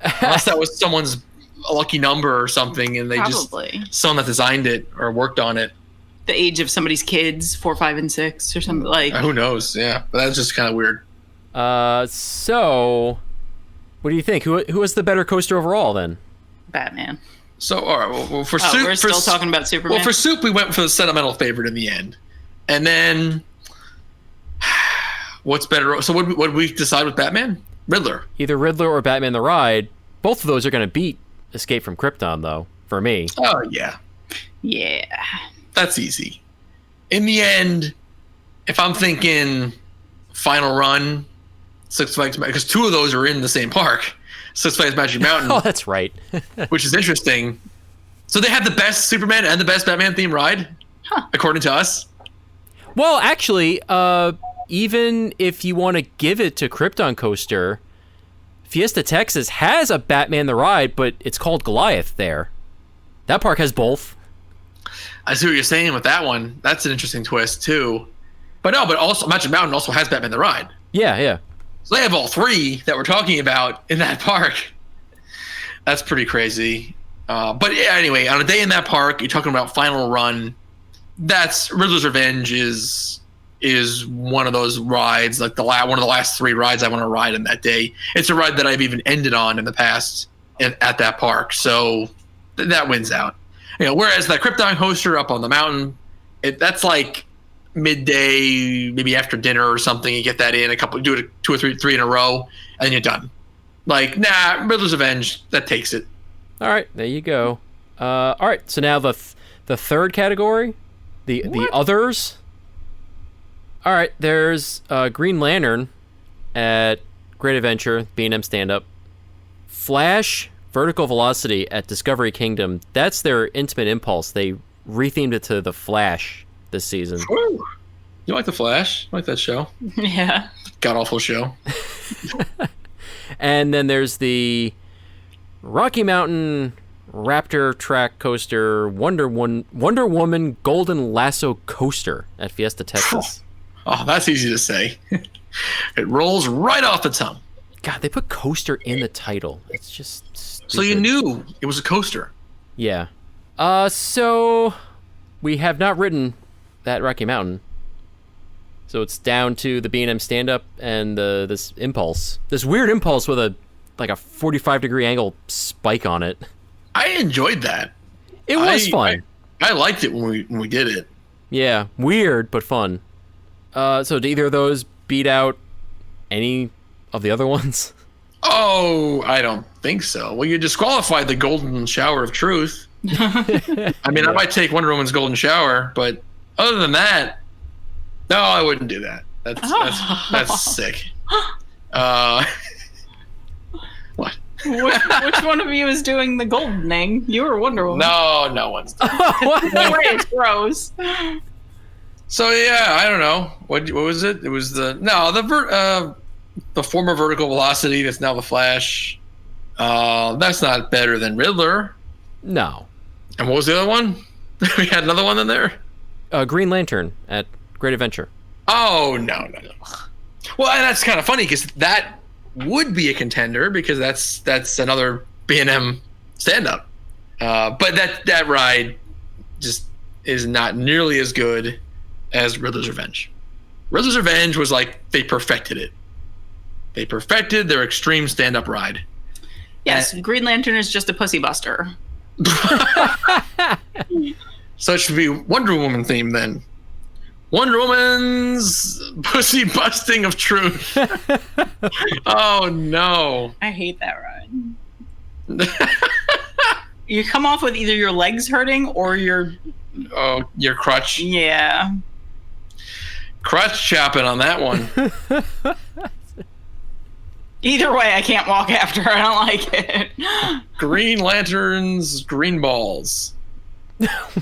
Unless that was someone's lucky number or something, and they someone that designed it or worked on it. The age of somebody's kids, 4, 5, and 6, or something like. Who knows? Yeah, but that's just kind of weird. So, what do you think? Who was the better coaster overall then? Batman. So, all right. Well, for Soup, we're still talking about Superman. Well, for Soup, we went for the sentimental favorite in the end, and then what's better? So, what did we decide with Batman? Riddler. Either Riddler or Batman the Ride. Both of those are going to beat Escape from Krypton, though. For me. Oh yeah. Yeah. That's easy. In the end, if I'm thinking final run, Six Flags, because two of those are in the same park, Six Flags Magic Mountain. Oh, that's right. Which is interesting. So they have the best Superman and the best Batman themed ride, according to us. Well, actually, even if you want to give it to Krypton Coaster, Fiesta Texas has a Batman the Ride, but it's called Goliath there. That park has both. I see what you're saying with that one. That's an interesting twist too. But also Magic Mountain also has Batman the Ride. Yeah. So they have all three that we're talking about in that park. That's pretty crazy. But yeah, anyway, on a day in that park, you're talking about final run. That's Riddler's Revenge is one of those rides, like one of the last 3 rides I want to ride in that day. It's a ride that I've even ended on in the past at that park. So that wins out. Whereas that Krypton coaster up on the mountain, that's like midday, maybe after dinner or something. You get that in do it 2 or 3 in a row, and then you're done. Like, nah, Riddler's Revenge, that takes it. All right, there you go. All right, so now the third category, the others. All right, there's Green Lantern at Great Adventure, B&M stand-up. Flash Vertical Velocity at Discovery Kingdom. That's their Intimate Impulse. They rethemed it to The Flash this season. Ooh. You like The Flash? You like that show? Yeah. God-awful show. And then there's the Rocky Mountain Raptor Track Coaster Wonder Woman Golden Lasso Coaster at Fiesta Texas. Oh, that's easy to say. It rolls right off the tongue. God, they put coaster in the title. It's just stupid. So you knew it was a coaster. Yeah. So we have not ridden that Rocky Mountain. So it's down to the B&M stand-up and this impulse. This weird impulse with a 45-degree angle spike on it. I enjoyed that. It was fun. I liked it when we did it. Yeah, weird but fun. So did either of those beat out any of the other ones? Oh, I don't think so. Well, you disqualified the Golden Shower of Truth. I mean, I might take Wonder Woman's Golden Shower, but other than that, no, I wouldn't do that. That's sick. What? Which one of you is doing the goldening? You or Wonder Woman? No one's done. No way, it's Rose. So yeah, I don't know. What was it? It was the former vertical velocity that's now the Flash. That's not better than Riddler. No. And what was the other one? We had another one in there. Green Lantern at Great Adventure. Oh no. Well, and that's kind of funny because that would be a contender because that's another B&M stand-up. But that ride just is not nearly as good as Riddler's Revenge. Riddler's Revenge was like they perfected it. They perfected their extreme stand-up ride. Yes, Green Lantern is just a pussy buster. So it should be Wonder Woman theme then. Wonder Woman's pussy busting of truth. Oh no. I hate that ride. You come off with either your legs hurting or your crutch. Yeah. Crutch chopping on that one. Either way, I can't walk after. I don't like it. Green Lantern's green balls.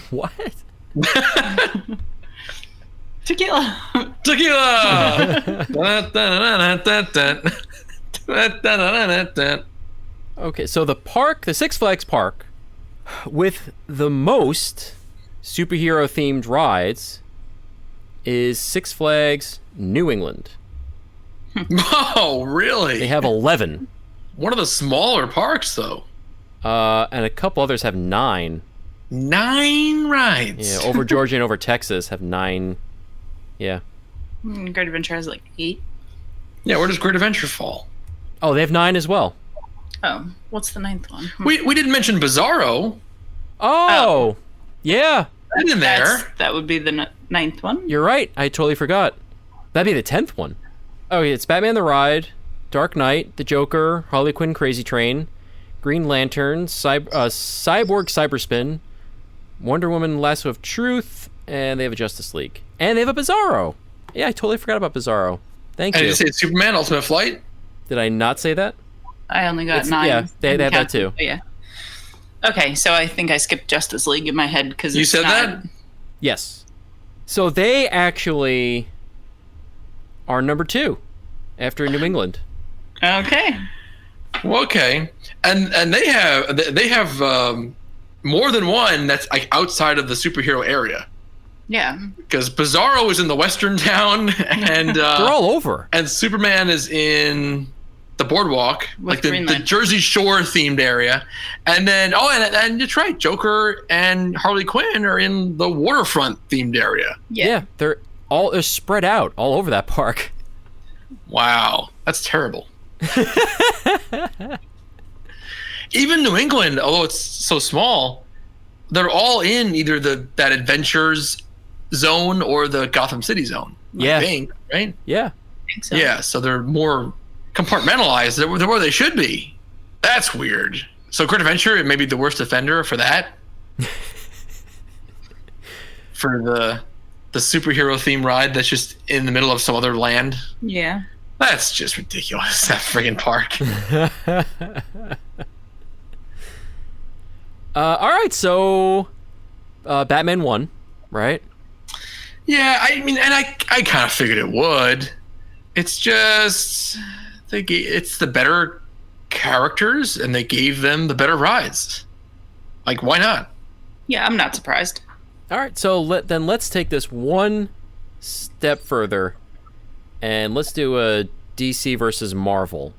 What? Tequila. Okay, so the Six Flags park with the most superhero-themed rides is Six Flags New England. Oh, really? They have 11. One of the smaller parks, though. And a couple others have 9. 9 rides. Yeah, over Georgia and over Texas have 9. Yeah. Great Adventure has like 8. Yeah, where does Great Adventure fall? Oh, they have 9 as well. Oh, what's the 9th one? We didn't mention Bizarro. Oh. Yeah. That's in there. That would be the 9th one. You're right. I totally forgot. That'd be the 10th one. Okay, it's Batman the Ride, Dark Knight, The Joker, Harley Quinn Crazy Train, Green Lantern, Cyborg Cyberspin, Wonder Woman Lasso of Truth, and they have a Justice League. And they have a Bizarro. Yeah, I totally forgot about Bizarro. Thank you. Did you say Superman Ultimate Flight? Did I not say that? I only got 9. Yeah, they have that too. Yeah. Okay, so I think I skipped Justice League in my head because you said that? Yes. So they actually are number 2 after New England. Okay. Well, okay, and they have more than one that's like outside of the superhero area. Yeah. Because Bizarro is in the Western town, and they're all over. And Superman is in the boardwalk, with like the Jersey Shore themed area, and then and that's right, Joker and Harley Quinn are in the waterfront themed area. Yeah, they're spread out all over that park. Wow, that's terrible. Even New England, although it's so small, they're all in either that Adventures zone or the Gotham City zone. Yeah. I think, right? Yeah. I think so. Yeah, so they're more compartmentalized. They're where they should be. That's weird. So Great Adventure, it may be the worst offender for that. For the superhero theme ride that's just in the middle of some other land. Yeah. That's just ridiculous, that friggin' park. All right, so Batman won, right? Yeah, I mean, and I kind of figured it would. It's just it's the better characters, and they gave them the better rides. Like, why not? Yeah, I'm not surprised. All right, so let's take this one step further, and let's do a DC versus Marvel.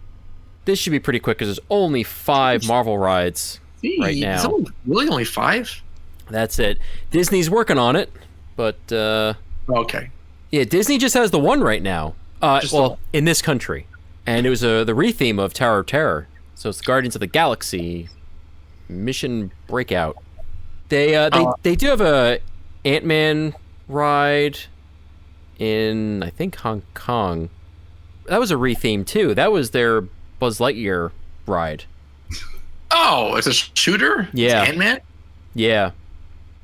This should be pretty quick because there's only 5 Marvel rides right now. It's really only 5? That's it. Disney's working on it, but okay. Yeah, Disney just has the one right now. In this country, and it was the retheme of Tower of Terror. So it's Guardians of the Galaxy Mission Breakout. They do have a Ant-Man ride in, I think, Hong Kong. That was a retheme too. That was their Buzz Lightyear ride. Oh, it's a shooter? Yeah. It's Ant-Man? Yeah.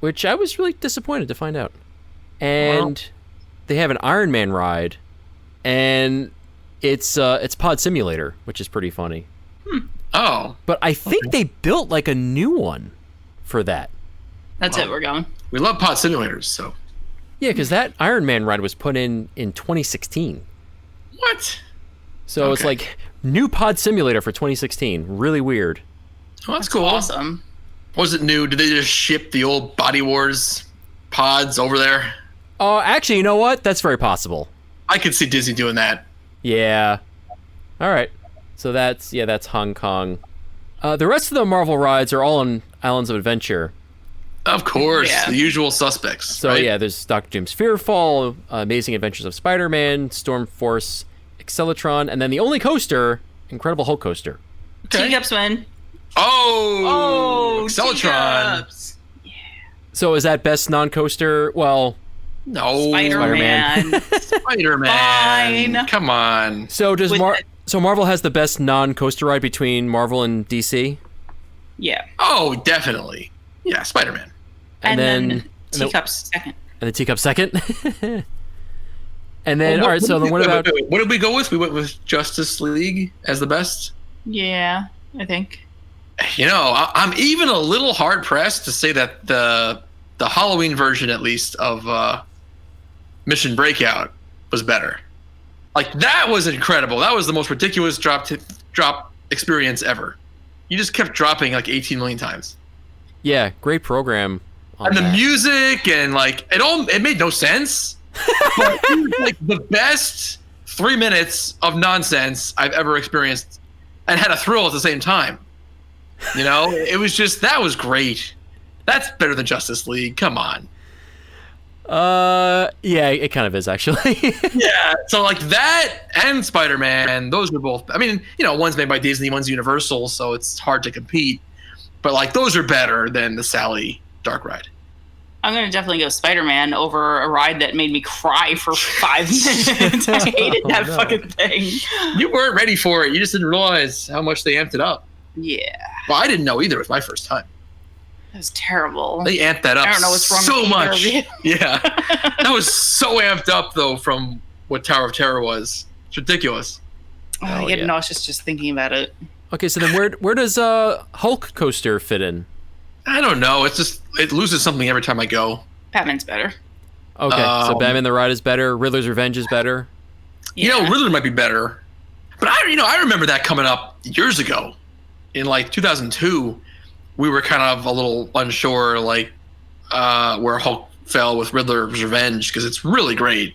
Which I was really disappointed to find out. And they have an Iron Man ride, and it's Pod Simulator, which is pretty funny. Oh. But I think they built like a new one for that. That's it. We're going. We love pod simulators, so. Yeah, because that Iron Man ride was put in 2016. What? So it's like new pod simulator for 2016. Really weird. Oh, that's cool. Awesome. Was it new? Did they just ship the old Body Wars pods over there? Oh, actually, you know what? That's very possible. I could see Disney doing that. Yeah. All right. So that's Hong Kong. The rest of the Marvel rides are all on Islands of Adventure. Of course, the usual suspects. So right? there's Dr. Doom's Fearfall, Amazing Adventures of Spider-Man, Storm Force, Accelatron, and then the only coaster, Incredible Hulk coaster. Okay. Teacups win. Oh, Accelatron. Teacups. So is that best non-coaster? Well, no. Spider-Man. Spider-Man. Fine. Come on. So does So Marvel has the best non-coaster ride between Marvel and DC? Yeah. Oh, definitely. Yeah, Spider-Man. And then Teacups second. And the Teacup second? And then, all right, so then what about... Wait. What did we go with? We went with Justice League as the best? Yeah, I think. You know, I'm even a little hard-pressed to say that the Halloween version, at least, of Mission Breakout was better. Like, that was incredible. That was the most ridiculous drop experience ever. You just kept dropping like 18 million times. Yeah, great program. And the music and like it made no sense. But it was like the best 3 minutes of nonsense I've ever experienced, and had a thrill at the same time. You know, it was just, that was great. That's better than Justice League. Come on. Yeah, it kind of is actually. Yeah, so like that and Spider-Man, those were both. I mean, you know, one's made by Disney, one's Universal, so it's hard to compete. But like those are better than the Sally Dark Ride. I'm going to definitely go Spider-Man over a ride that made me cry for 5 minutes. I hated that fucking thing. You weren't ready for it. You just didn't realize how much they amped it up. Yeah. Well, I didn't know either. It was my first time. That was terrible. They amped that up. I don't know what's wrong so with much. either of you. Yeah. That was so amped up, though, from what Tower of Terror was. It's ridiculous. Oh, yeah, nauseous just thinking about it. Okay, so then where does Hulk coaster fit in? I don't know. It's just, it loses something every time I go. Batman's better. Okay, so Batman the Ride is better. Riddler's Revenge is better. Yeah. You know, Riddler might be better. But I remember that coming up years ago. In like 2002, we were kind of a little unsure, like where Hulk fell with Riddler's Revenge, because it's really great.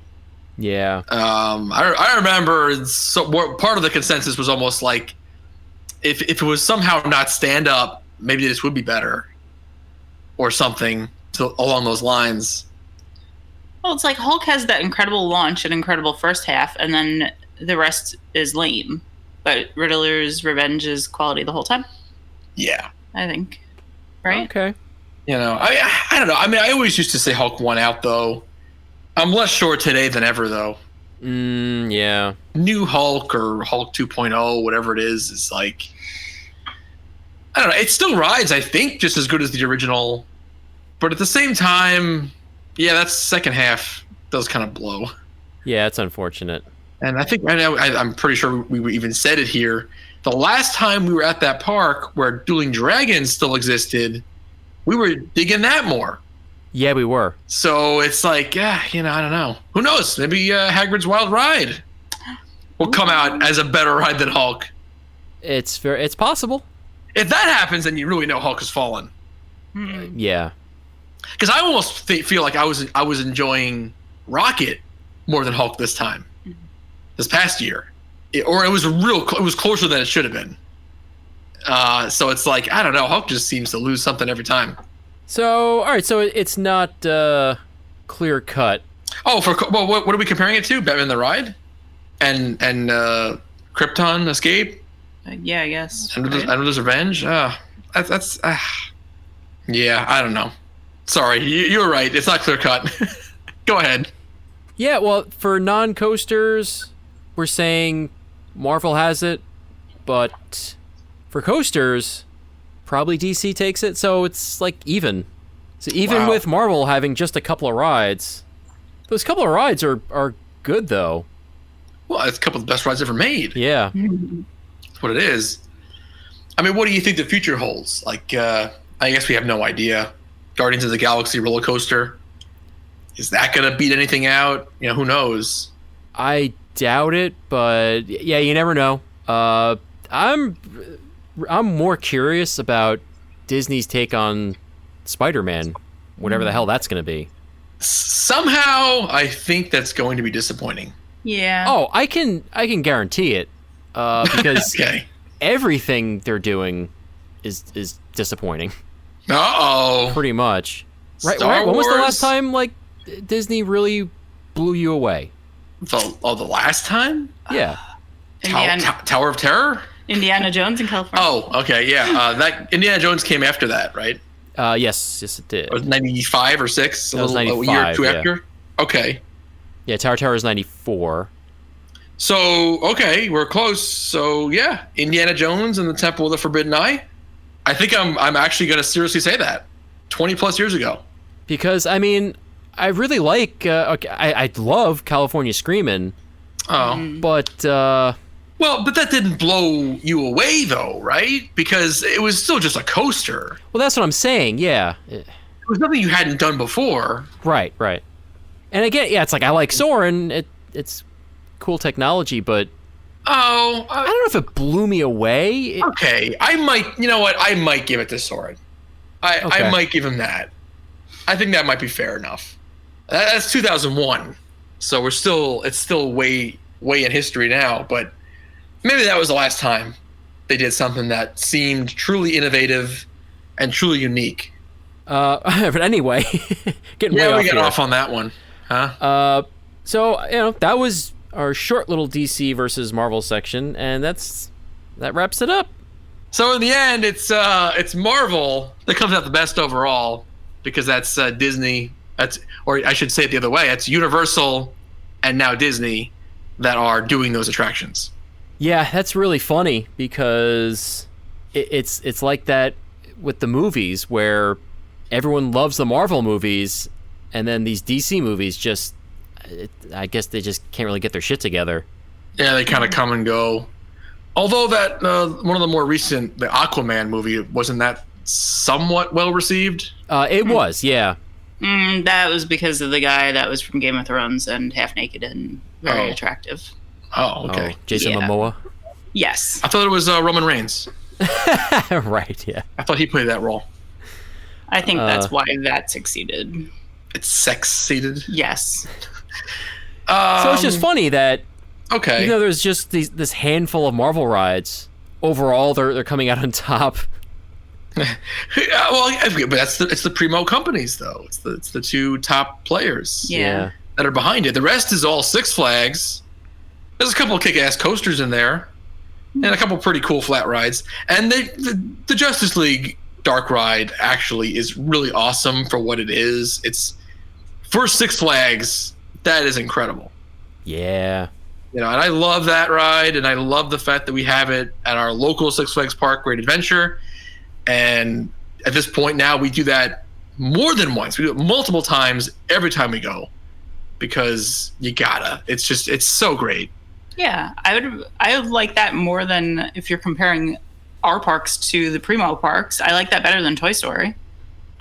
Yeah. I remember part of the consensus was almost like if it was somehow not stand up, maybe this would be better, or something along those lines. Well, it's like Hulk has that incredible launch and incredible first half, and then the rest is lame. But Riddler's Revenge is quality the whole time. Yeah, I think. Right? Okay. You know, I don't know. I mean, I always used to say Hulk won out, though. I'm less sure today than ever, though. Yeah. New Hulk or Hulk 2.0, whatever it is like, I don't know. It still rides, I think, just as good as the original. But at the same time, yeah, that second half does kind of blow. Yeah, it's unfortunate. And I think I'm pretty sure we even said it here. The last time we were at that park where Dueling Dragons still existed, we were digging that more. Yeah, we were. So it's like, yeah, you know, I don't know. Who knows? Maybe Hagrid's Wild Ride will come out as a better ride than Hulk. It's possible. If that happens, then you really know Hulk has fallen. Yeah. Because I almost feel like I was enjoying Rocket more than Hulk this time, this past year, it was closer than it should have been. So it's like, I don't know, Hulk just seems to lose something every time. So all right, so it's not clear cut. Oh, what are we comparing it to? Batman the Ride, and Krypton Escape. Yeah, I guess. And Riddler's Revenge. That's yeah, I don't know. Sorry, you're right. It's not clear cut. Go ahead. Yeah, well, for non-coasters, we're saying Marvel has it, but for coasters, probably DC takes it. So it's like even. So even with Marvel having just a couple of rides, those couple of rides are good though. Well, it's a couple of the best rides ever made. Yeah. That's what it is. I mean, what do you think the future holds? Like, I guess we have no idea. Guardians of the Galaxy roller coaster, is that going to beat anything out? You know, who knows? I doubt it, but yeah, you never know. I'm more curious about Disney's take on Spider-Man, whatever the hell that's going to be. Somehow, I think that's going to be disappointing. Yeah. Oh, I can guarantee it, because Okay. everything they're doing is disappointing. Uh-oh. Pretty much. Right? Star When was the Wars? last time like Disney really blew you away? The last time? Yeah. Tower of Terror? Indiana Jones in California. Oh, okay, yeah. That Indiana Jones came after that, right? Yes, it did. It was 95 or 6? That was a year or 95, two yeah. after? Okay. Yeah, Tower of Terror is 94. So, okay, we're close. So, yeah, Indiana Jones and the Temple of the Forbidden Eye. I think I'm actually going to seriously say that. 20 plus years ago. Because, I mean, I really like... I love California Screamin', Oh. but... Well, but that didn't blow you away, though, right? Because it was still just a coaster. well, that's what I'm saying, yeah. It was nothing you hadn't done before. Right. And again, yeah, it's like, I like Soarin', it's cool technology, but Oh, I don't know if it blew me away. okay. I might, you know what? I might give it to Soren. Okay. I might give him that. I think that might be fair enough. That's 2001, so it's still way in history now. But maybe that was the last time they did something that seemed truly innovative and truly unique. But anyway, getting way Yeah, off we got here. off on that one, huh? So, that was our short little DC versus Marvel section, and that wraps it up. So in the end, it's Marvel that comes out the best overall, because that's Disney. Or I should say it the other way. It's Universal and now Disney that are doing those attractions. Yeah, that's really funny because it's like that with the movies where everyone loves the Marvel movies, and then these DC movies I guess they just can't really get their shit together. Yeah, they kind of come and go. Although that one of the more recent, the Aquaman movie, wasn't that somewhat well received? It was, yeah. That was because of the guy that was from Game of Thrones and half naked and very attractive. Oh, okay. Jason Yeah. Momoa. Yes. I thought it was Roman Reigns. Right, yeah. I thought he played that role. I think that's why that succeeded. It's sex-seated. Yes. So it's just funny that Okay. even though there's just this handful of Marvel rides, overall they're coming out on top. Yeah, well, but it's the primo companies, though. It's the two top players Yeah. that are behind it. The rest is all Six Flags. There's a couple of kick-ass coasters in there, and a couple pretty cool flat rides. And the Justice League Dark Ride actually is really awesome for what it is. It's for Six Flags. That is incredible. Yeah. And I love that ride, and I love the fact that we have it at our local Six Flags Park, Great Adventure. And at this point now, we do that more than once. We do it multiple times every time we go, because you gotta. It's so great. Yeah. I would like that more than if you're comparing our parks to the Primo parks. I like that better than Toy Story.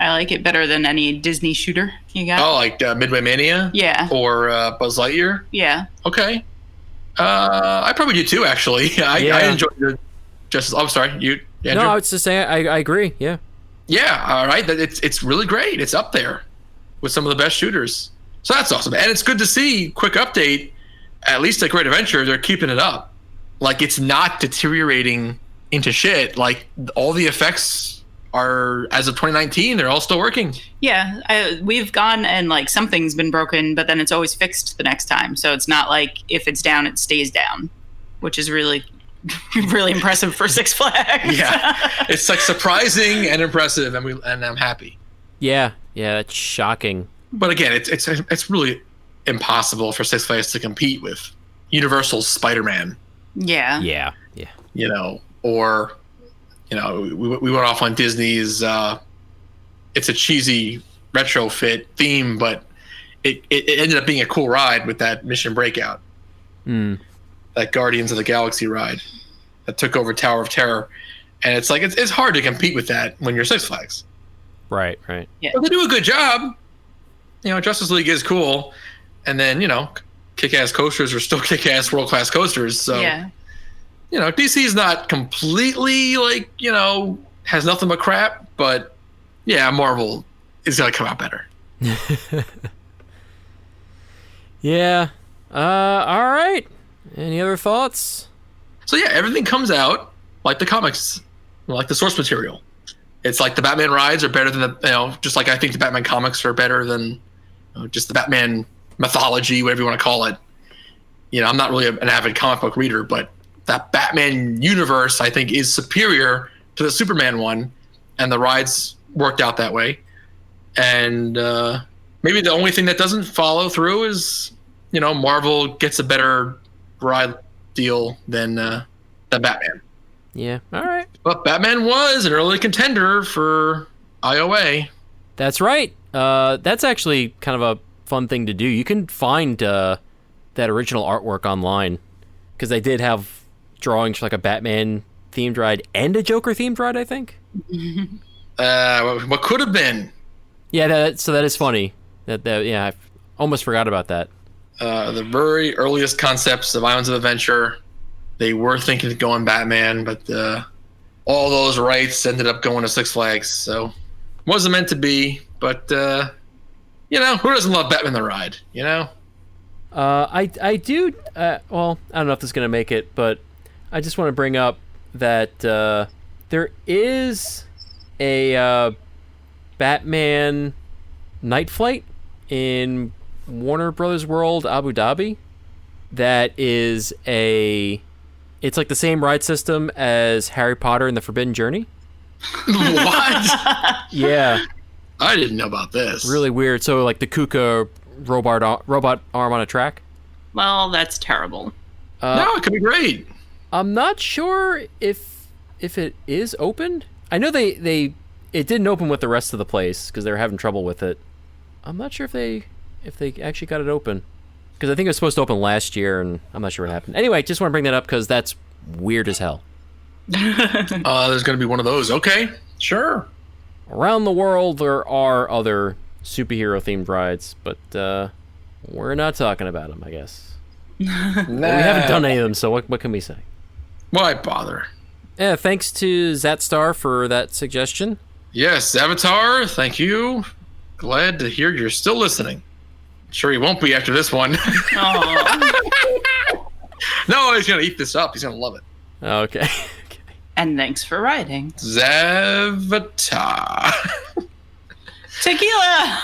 I like it better than any Disney shooter you got. Oh, like Midway Mania? Yeah. Or Buzz Lightyear? Yeah. Okay. I probably do too, actually. I enjoy the Justice. I'm sorry, you. Andrew? No, I was just saying I agree. Yeah. Yeah, all right. It's really great. It's up there with some of the best shooters. So that's awesome. And it's good to see, quick update, at least at Great Adventure, they're keeping it up. Like, it's not deteriorating into shit. Like, all the effects are, as of 2019, they're all still working. Yeah. We've gone and like something's been broken, but then it's always fixed the next time. So it's not like if it's down, it stays down, which is really really impressive for Six Flags. Yeah, it's like surprising and impressive, and I'm happy. Yeah, it's shocking. But again, it's really impossible for Six Flags to compete with Universal's Spider-Man. Yeah. Yeah. Or we went off on Disney's. It's a cheesy retrofit theme, but it ended up being a cool ride with that Mission Breakout. That Guardians of the Galaxy ride that took over Tower of Terror. And it's like it's hard to compete with that when you're Six Flags. Right. Yeah. But they do a good job. Justice League is cool, and then kick-ass coasters are still kick-ass world-class coasters. So DC is not completely has nothing but crap, but Marvel is gonna come out better. Yeah. All right. Any other thoughts? So everything comes out like the comics, like the source material. It's like the Batman rides are better than just like I think the Batman comics are better than just the Batman mythology, whatever you want to call it. I'm not really an avid comic book reader, but that Batman universe I think is superior to the Superman one, and the rides worked out that way. And maybe the only thing that doesn't follow through is Marvel gets a better ride deal than Batman. Yeah. All right. But Batman was an early contender for IOA. That's right. That's actually kind of a fun thing to do. You can find that original artwork online because they did have drawings for like a Batman themed ride and a Joker themed ride, I think. What could have been? Yeah. So that is funny. I almost forgot about that. The very earliest concepts of Islands of Adventure, they were thinking of going Batman, but all those rights ended up going to Six Flags. So wasn't meant to be. But who doesn't love Batman the Ride? I do. Well, I don't know if this is gonna make it, but I just want to bring up that there is a Batman Night Flight in Warner Brothers World Abu Dhabi that is it's like the same ride system as Harry Potter and the Forbidden Journey. What? Yeah. I didn't know about this. Really weird. So like the Kuka robot arm on a track. Well, that's terrible. No, it could be great. I'm not sure if it is opened. I know it didn't open with the rest of the place because they were having trouble with it. I'm not sure if they actually got it open because I think it was supposed to open last year and I'm not sure what happened. Anyway, just want to bring that up because that's weird as hell. There's going to be one of those. Okay, sure. Around the world, there are other superhero themed rides, but we're not talking about them, I guess. Well, we haven't done any of them, so what can we say? Why bother? Yeah, thanks to Zatstar for that suggestion. Yes, Avatar, thank you. Glad to hear you're still listening. Sure he won't be after this one. No, he's going to eat this up. He's going to love it. Okay. And thanks for riding. Zavatar. Tequila!